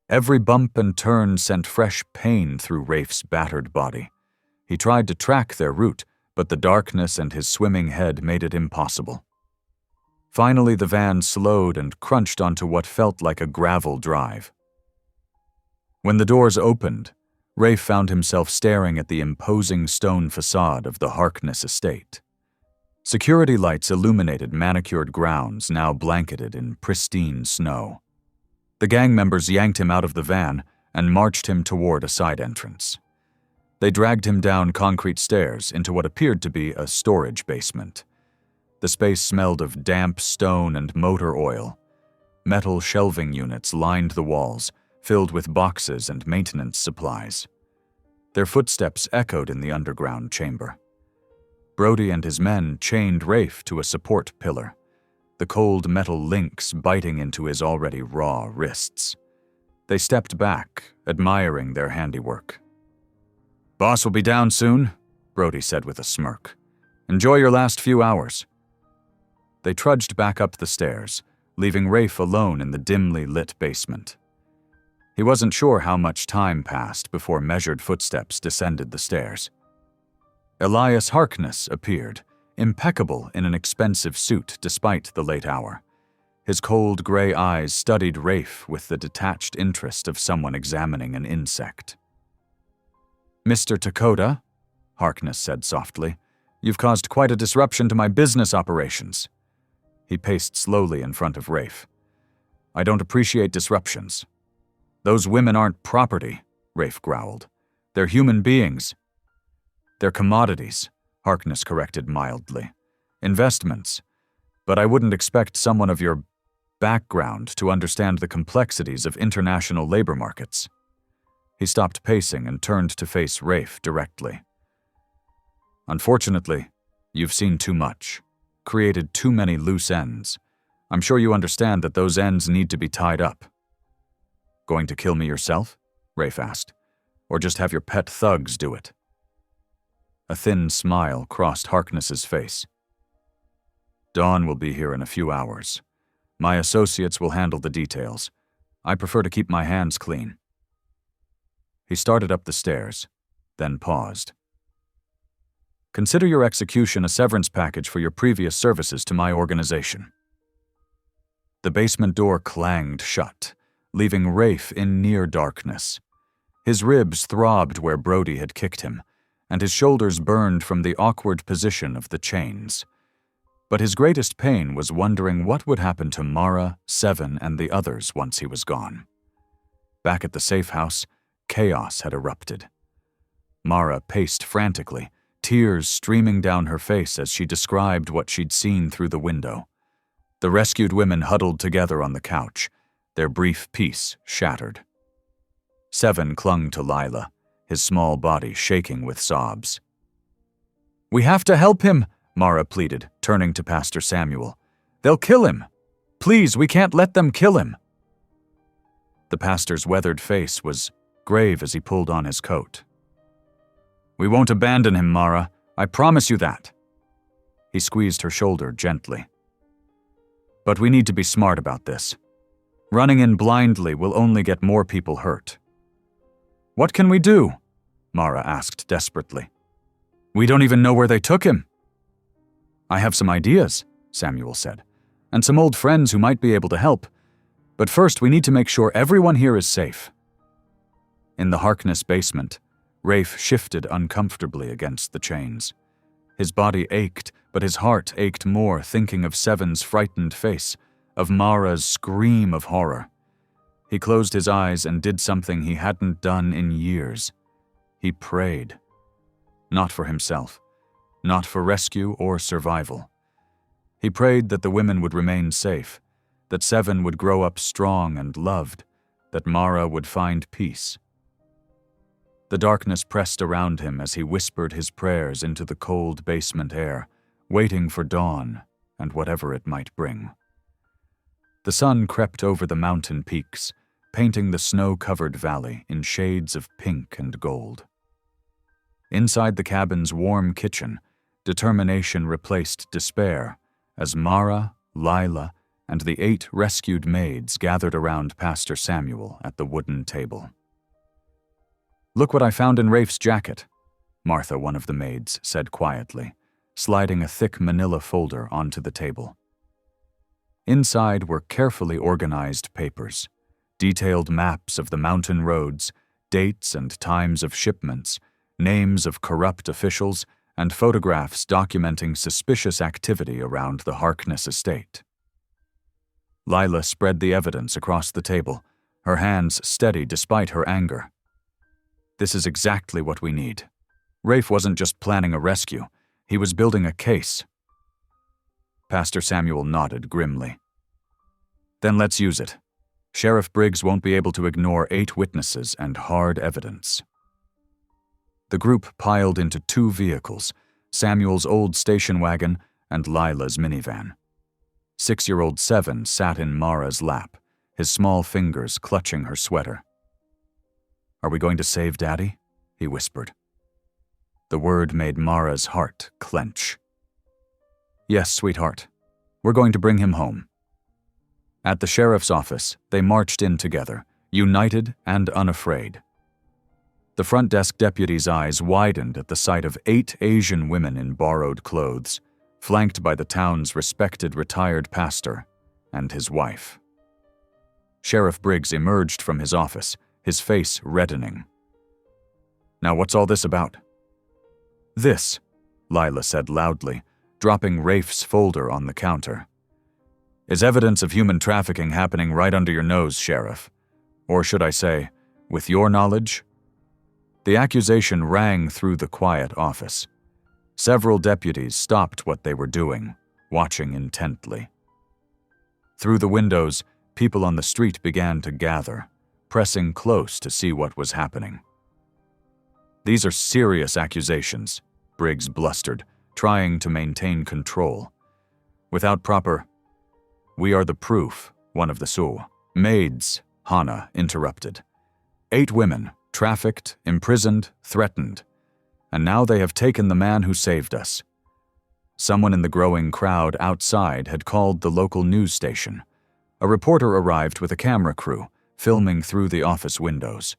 Every bump and turn sent fresh pain through Rafe's battered body. He tried to track their route, but the darkness and his swimming head made it impossible. Finally, the van slowed and crunched onto what felt like a gravel drive. When the doors opened, Rafe found himself staring at the imposing stone facade of the Harkness estate. Security lights illuminated manicured grounds now blanketed in pristine snow. The gang members yanked him out of the van and marched him toward a side entrance. They dragged him down concrete stairs into what appeared to be a storage basement. The space smelled of damp stone and motor oil. Metal shelving units lined the walls, filled with boxes and maintenance supplies. Their footsteps echoed in the underground chamber. Brody and his men chained Rafe to a support pillar, the cold metal links biting into his already raw wrists. They stepped back, admiring their handiwork. "Boss will be down soon," Brody said with a smirk. "Enjoy your last few hours." They trudged back up the stairs, leaving Rafe alone in the dimly lit basement. He wasn't sure how much time passed before measured footsteps descended the stairs. Elias Harkness appeared, impeccable in an expensive suit despite the late hour. His cold gray eyes studied Rafe with the detached interest of someone examining an insect. "Mr. Dakota," Harkness said softly, "you've caused quite a disruption to my business operations." He paced slowly in front of Rafe. "I don't appreciate disruptions." "Those women aren't property," Rafe growled. "They're human beings." "They're commodities," Harkness corrected mildly. "Investments. But I wouldn't expect someone of your background to understand the complexities of international labor markets." He stopped pacing and turned to face Rafe directly. "Unfortunately, you've seen too much, created too many loose ends. I'm sure you understand that those ends need to be tied up." "Going to kill me yourself?" Rafe asked. "Or just have your pet thugs do it?" A thin smile crossed Harkness's face. "Dawn will be here in a few hours. My associates will handle the details. I prefer to keep my hands clean." He started up the stairs, then paused. "Consider your execution a severance package for your previous services to my organization." The basement door clanged shut, leaving Rafe in near darkness. His ribs throbbed where Brody had kicked him, and his shoulders burned from the awkward position of the chains. But his greatest pain was wondering what would happen to Mara, Seven, and the others once he was gone. Back at the safe house, chaos had erupted. Mara paced frantically, tears streaming down her face as she described what she'd seen through the window. The rescued women huddled together on the couch, their brief peace shattered. Seven clung to Lila, his small body shaking with sobs. "We have to help him," Mara pleaded, turning to Pastor Samuel. "They'll kill him. Please, we can't let them kill him." The pastor's weathered face was grave as he pulled on his coat. "We won't abandon him, Mara. I promise you that." He squeezed her shoulder gently. "But we need to be smart about this. Running in blindly will only get more people hurt." "What can we do?" Mara asked desperately. "We don't even know where they took him." "I have some ideas," Samuel said, "and some old friends who might be able to help. But first we need to make sure everyone here is safe." In the Harkness basement, Rafe shifted uncomfortably against the chains. His body ached, but his heart ached more thinking of Seven's frightened face, of Mara's scream of horror. He closed his eyes and did something he hadn't done in years. He prayed. Not for himself, not for rescue or survival. He prayed that the women would remain safe, that Seven would grow up strong and loved, that Mara would find peace. The darkness pressed around him as he whispered his prayers into the cold basement air, waiting for dawn and whatever it might bring. The sun crept over the mountain peaks, painting the snow-covered valley in shades of pink and gold. Inside the cabin's warm kitchen, determination replaced despair as Mara, Lila, and the 8 rescued maids gathered around Pastor Samuel at the wooden table. "Look what I found in Rafe's jacket," Martha, one of the maids, said quietly, sliding a thick manila folder onto the table. Inside were carefully organized papers, detailed maps of the mountain roads, dates and times of shipments, names of corrupt officials, and photographs documenting suspicious activity around the Harkness estate. Lila spread the evidence across the table, her hands steady despite her anger. This is exactly what we need. Rafe wasn't just planning a rescue, he was building a case. Pastor Samuel nodded grimly. Then let's use it. Sheriff Briggs won't be able to ignore 8 witnesses and hard evidence. The group piled into 2 vehicles, Samuel's old station wagon and Lila's minivan. 6-year-old Seven sat in Mara's lap, his small fingers clutching her sweater. "Are we going to save Daddy?" he whispered. The word made Mara's heart clench. "Yes, sweetheart. We're going to bring him home." At the sheriff's office, they marched in together, united and unafraid. The front desk deputy's eyes widened at the sight of 8 Asian women in borrowed clothes, flanked by the town's respected retired pastor and his wife. Sheriff Briggs emerged from his office, his face reddening. "Now what's all this about?" "This," Lila said loudly, dropping Rafe's folder on the counter, "is evidence of human trafficking happening right under your nose, Sheriff. Or should I say, with your knowledge?" The accusation rang through the quiet office. Several deputies stopped what they were doing, watching intently. Through the windows, people on the street began to gather, pressing close to see what was happening. "These are serious accusations," Briggs blustered, trying to maintain control. "Without proper—" "We are the proof," one of the Sioux. "Maids," Hana interrupted. 8 women, trafficked, imprisoned, threatened. And now they have taken the man who saved us. Someone in the growing crowd outside had called the local news station. A reporter arrived with a camera crew, filming through the office windows.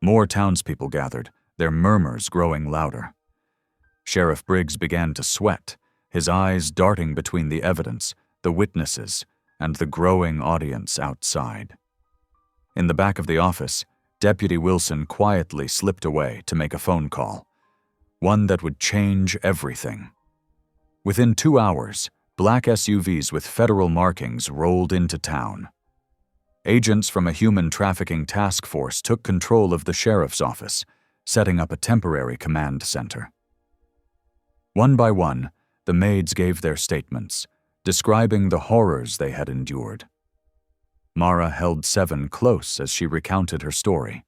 More townspeople gathered, their murmurs growing louder. Sheriff Briggs began to sweat, his eyes darting between the evidence, the witnesses, and the growing audience outside. In the back of the office, Deputy Wilson quietly slipped away to make a phone call, one that would change everything. Within 2 hours, black SUVs with federal markings rolled into town. Agents from a human trafficking task force took control of the sheriff's office, setting up a temporary command center. One by one, the maids gave their statements, describing the horrors they had endured. Mara held Seven close as she recounted her story.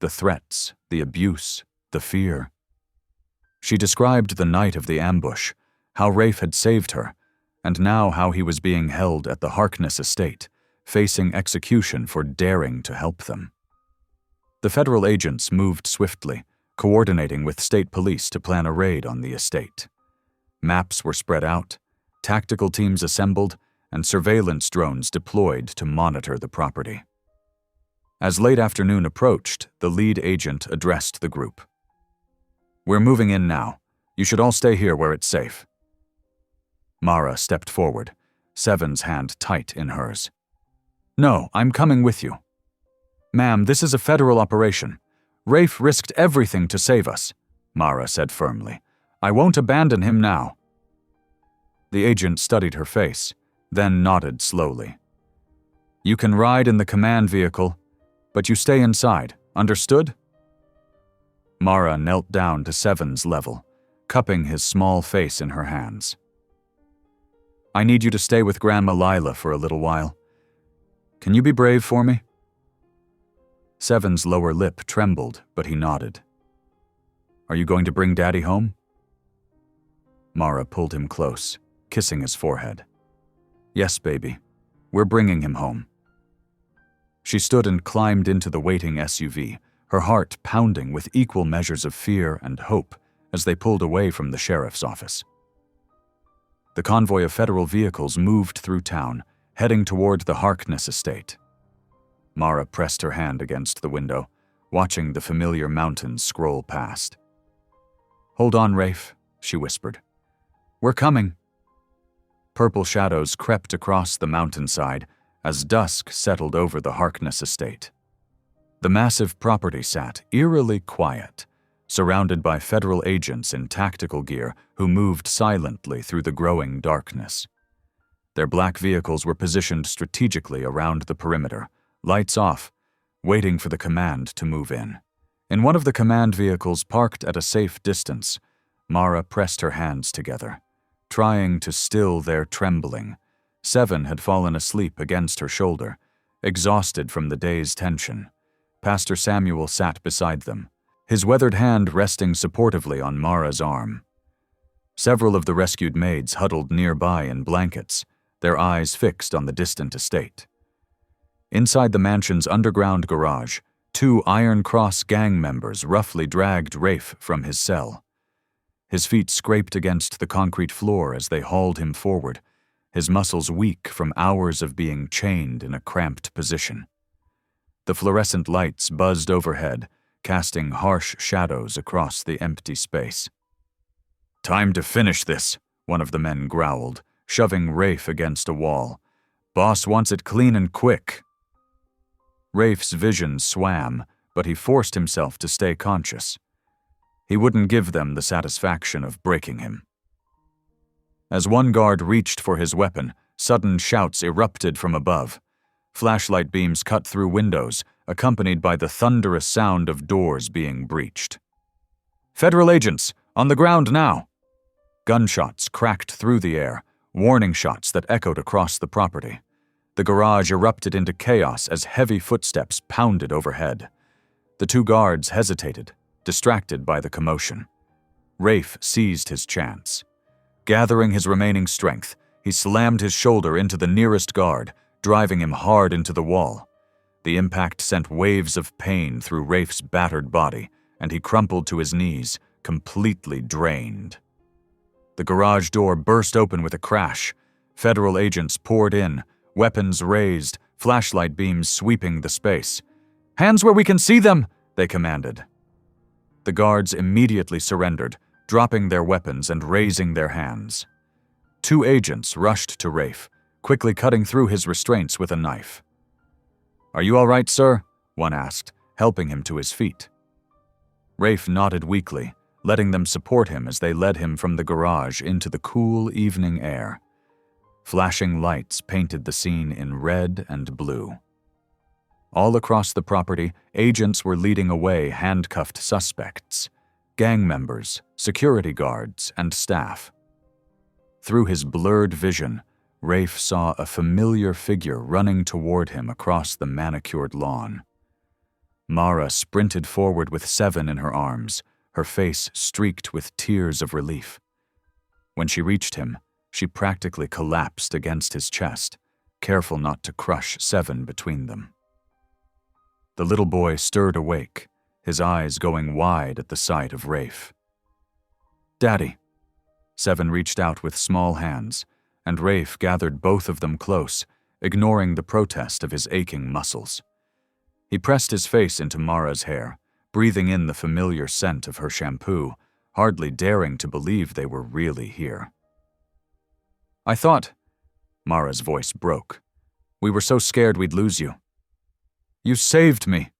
The threats, the abuse, the fear. She described the night of the ambush, how Rafe had saved her, and now how he was being held at the Harkness estate, facing execution for daring to help them. The federal agents moved swiftly, coordinating with state police to plan a raid on the estate. Maps were spread out, tactical teams assembled, and surveillance drones deployed to monitor the property. As late afternoon approached, the lead agent addressed the group. "We're moving in now. You should all stay here where it's safe." Mara stepped forward, Seven's hand tight in hers. "No, I'm coming with you." "Ma'am, this is a federal operation. Rafe risked everything to save us," Mara said firmly. "I won't abandon him now." The agent studied her face, then nodded slowly. "You can ride in the command vehicle, but you stay inside, understood?" Mara knelt down to Seven's level, cupping his small face in her hands. "I need you to stay with Grandma Lila for a little while. Can you be brave for me?" Seven's lower lip trembled, but he nodded. "Are you going to bring Daddy home?" Mara pulled him close, kissing his forehead. "Yes, baby. We're bringing him home." She stood and climbed into the waiting SUV, her heart pounding with equal measures of fear and hope as they pulled away from the sheriff's office. The convoy of federal vehicles moved through town, heading toward the Harkness estate. Mara pressed her hand against the window, watching the familiar mountains scroll past. "Hold on, Rafe," she whispered. "We're coming." Purple shadows crept across the mountainside as dusk settled over the Harkness estate. The massive property sat eerily quiet, surrounded by federal agents in tactical gear who moved silently through the growing darkness. Their black vehicles were positioned strategically around the perimeter, lights off, waiting for the command to move in. In one of the command vehicles parked at a safe distance, Mara pressed her hands together, trying to still their trembling. Seven had fallen asleep against her shoulder, exhausted from the day's tension. Pastor Samuel sat beside them, his weathered hand resting supportively on Mara's arm. Several of the rescued maids huddled nearby in blankets, their eyes fixed on the distant estate. Inside the mansion's underground garage, 2 Iron Cross gang members roughly dragged Rafe from his cell. His feet scraped against the concrete floor as they hauled him forward, his muscles weak from hours of being chained in a cramped position. The fluorescent lights buzzed overhead, casting harsh shadows across the empty space. "Time to finish this," one of the men growled, shoving Rafe against a wall. "Boss wants it clean and quick." Rafe's vision swam, but he forced himself to stay conscious. He wouldn't give them the satisfaction of breaking him. As one guard reached for his weapon, sudden shouts erupted from above. Flashlight beams cut through windows, accompanied by the thunderous sound of doors being breached. "Federal agents, on the ground now!" Gunshots cracked through the air, warning shots that echoed across the property. The garage erupted into chaos as heavy footsteps pounded overhead. The 2 guards hesitated, distracted by the commotion. Rafe seized his chance. Gathering his remaining strength, he slammed his shoulder into the nearest guard, driving him hard into the wall. The impact sent waves of pain through Rafe's battered body, and he crumpled to his knees, completely drained. The garage door burst open with a crash. Federal agents poured in, weapons raised, flashlight beams sweeping the space. "Hands where we can see them!" they commanded. The guards immediately surrendered, dropping their weapons and raising their hands. 2 agents rushed to Rafe, quickly cutting through his restraints with a knife. "Are you all right, sir?" one asked, helping him to his feet. Rafe nodded weakly, letting them support him as they led him from the garage into the cool evening air. Flashing lights painted the scene in red and blue. All across the property, agents were leading away handcuffed suspects, gang members, security guards, and staff. Through his blurred vision, Rafe saw a familiar figure running toward him across the manicured lawn. Mara sprinted forward with Seven in her arms, her face streaked with tears of relief. When she reached him, she practically collapsed against his chest, careful not to crush Seven between them. The little boy stirred awake, his eyes going wide at the sight of Rafe. "Daddy." Seven reached out with small hands, and Rafe gathered both of them close, ignoring the protest of his aching muscles. He pressed his face into Mara's hair, breathing in the familiar scent of her shampoo, hardly daring to believe they were really here. "I thought," Mara's voice broke, "we were so scared we'd lose you." "You saved me,"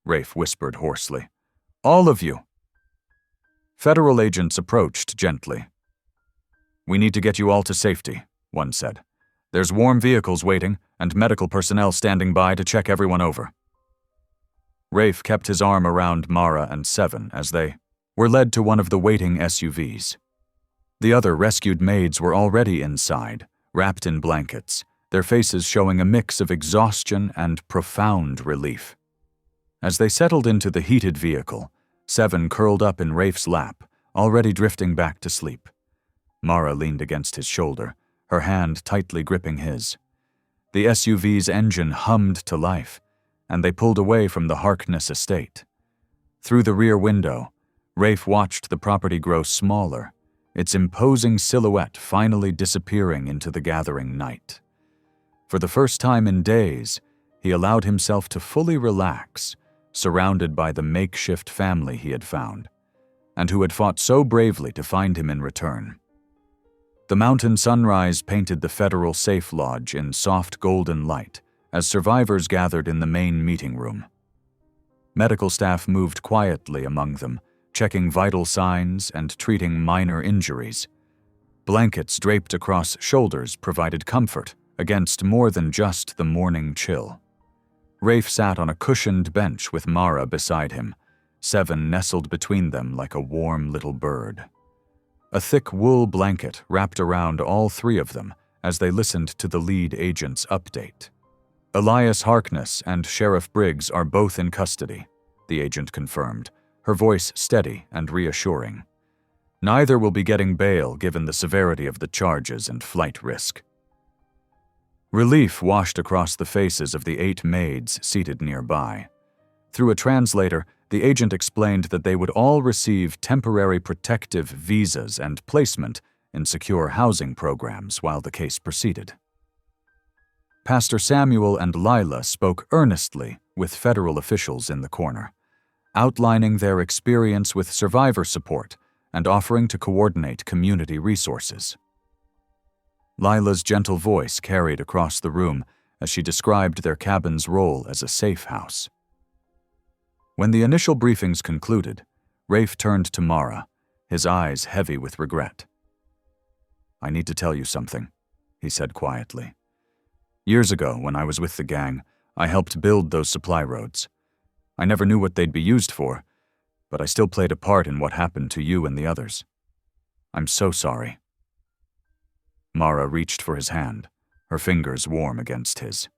Rafe whispered hoarsely. "All of you." Federal agents approached gently. "We need to get you all to safety," one said. "There's warm vehicles waiting and medical personnel standing by to check everyone over." Rafe kept his arm around Mara and Seven as they were led to one of the waiting SUVs. The other rescued maids were already inside, wrapped in blankets, their faces showing a mix of exhaustion and profound relief. As they settled into the heated vehicle, Seven curled up in Rafe's lap, already drifting back to sleep. Mara leaned against his shoulder, her hand tightly gripping his. The SUV's engine hummed to life, and they pulled away from the Harkness estate. Through the rear window, Rafe watched the property grow smaller, its imposing silhouette finally disappearing into the gathering night. For the first time in days, he allowed himself to fully relax, surrounded by the makeshift family he had found, and who had fought so bravely to find him in return. The mountain sunrise painted the federal safe lodge in soft golden light, as survivors gathered in the main meeting room. Medical staff moved quietly among them, checking vital signs and treating minor injuries. Blankets draped across shoulders provided comfort against more than just the morning chill. Rafe sat on a cushioned bench with Mara beside him, Seven nestled between them like a warm little bird. A thick wool blanket wrapped around all three of them as they listened to the lead agent's update. Elias Harkness and Sheriff Briggs are both in custody, the agent confirmed, her voice steady and reassuring. Neither will be getting bail given the severity of the charges and flight risk. Relief washed across the faces of the 8 maids seated nearby. Through a translator, the agent explained that they would all receive temporary protective visas and placement in secure housing programs while the case proceeded. Pastor Samuel and Lila spoke earnestly with federal officials in the corner, outlining their experience with survivor support and offering to coordinate community resources. Lila's gentle voice carried across the room as she described their cabin's role as a safe house. When the initial briefings concluded, Rafe turned to Mara, his eyes heavy with regret. "I need to tell you something," he said quietly. "Years ago, when I was with the gang, I helped build those supply roads. I never knew what they'd be used for, but I still played a part in what happened to you and the others. I'm so sorry." Mara reached for his hand, her fingers warm against his.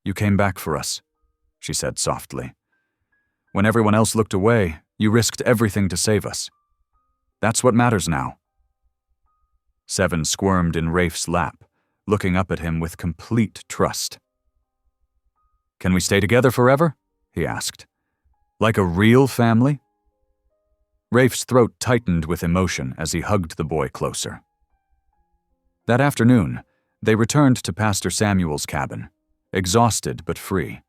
"You came back for us," she said softly. "When everyone else looked away, you risked everything to save us. That's what matters now." Seven squirmed in Rafe's lap, looking up at him with complete trust. "Can we stay together forever?" he asked. "Like a real family?" Rafe's throat tightened with emotion as he hugged the boy closer. That afternoon, they returned to Pastor Samuel's cabin, exhausted but free.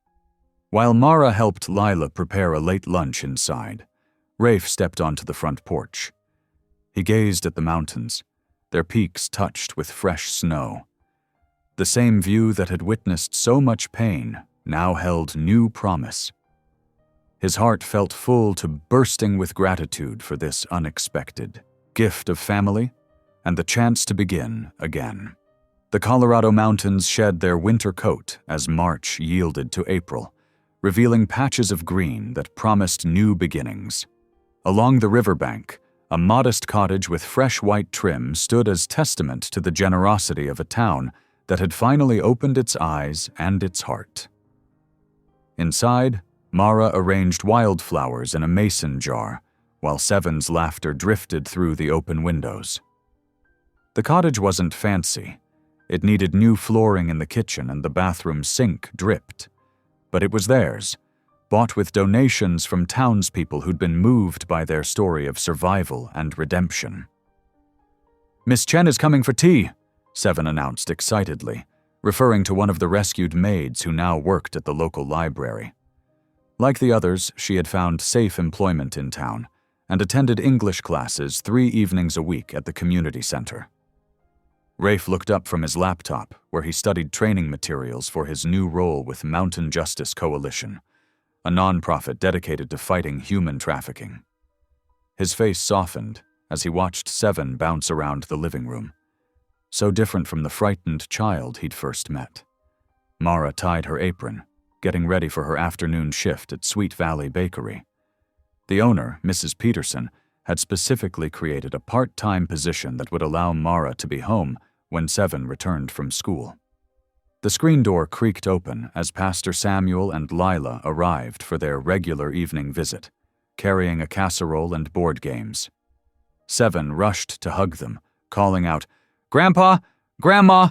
While Mara helped Lila prepare a late lunch inside, Rafe stepped onto the front porch. He gazed at the mountains, their peaks touched with fresh snow. The same view that had witnessed so much pain now held new promise. His heart felt full to bursting with gratitude for this unexpected gift of family and the chance to begin again. The Colorado mountains shed their winter coat as March yielded to April, revealing patches of green that promised new beginnings. Along the riverbank, a modest cottage with fresh white trim stood as testament to the generosity of a town that had finally opened its eyes and its heart. Inside, Mara arranged wildflowers in a mason jar, while Seven's laughter drifted through the open windows. The cottage wasn't fancy. It needed new flooring in the kitchen and the bathroom sink dripped. But it was theirs, bought with donations from townspeople who'd been moved by their story of survival and redemption. "Miss Chen is coming for tea," Seven announced excitedly, referring to one of the rescued maids who now worked at the local library. Like the others, she had found safe employment in town and attended English classes 3 evenings a week at the community center. Rafe looked up from his laptop, where he studied training materials for his new role with Mountain Justice Coalition, a nonprofit dedicated to fighting human trafficking. His face softened as he watched Seven bounce around the living room, so different from the frightened child he'd first met. Mara tied her apron, getting ready for her afternoon shift at Sweet Valley Bakery. The owner, Mrs. Peterson, had specifically created a part-time position that would allow Mara to be home when Seven returned from school. The screen door creaked open as Pastor Samuel and Lila arrived for their regular evening visit, carrying a casserole and board games. Seven rushed to hug them, calling out, "Grandpa! Grandma!"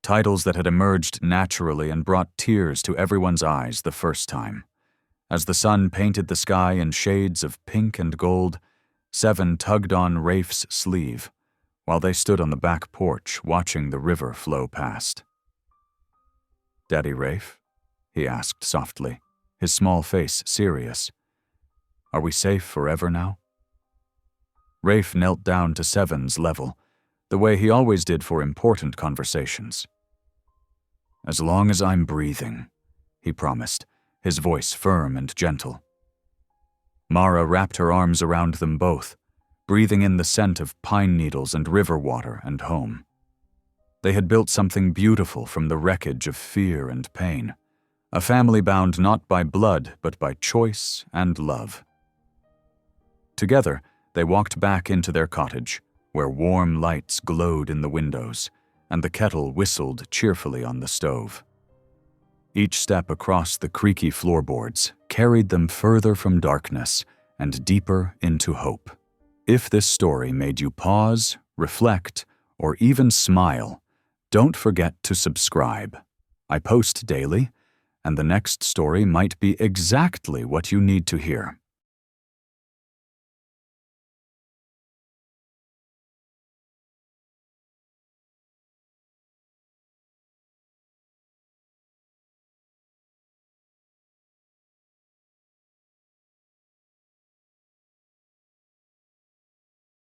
titles that had emerged naturally and brought tears to everyone's eyes the first time. As the sun painted the sky in shades of pink and gold, Seven tugged on Rafe's sleeve, while they stood on the back porch watching the river flow past. "Daddy Rafe?" he asked softly, his small face serious. "Are we safe forever now?" Rafe knelt down to Seven's level, the way he always did for important conversations. As long as I'm breathing, he promised, his voice firm and gentle. Mara wrapped her arms around them both, breathing in the scent of pine needles and river water and home. They had built something beautiful from the wreckage of fear and pain, a family bound not by blood but by choice and love. Together, they walked back into their cottage, where warm lights glowed in the windows, and the kettle whistled cheerfully on the stove. Each step across the creaky floorboards carried them further from darkness and deeper into hope. If this story made you pause, reflect, or even smile, don't forget to subscribe. I post daily, and the next story might be exactly what you need to hear.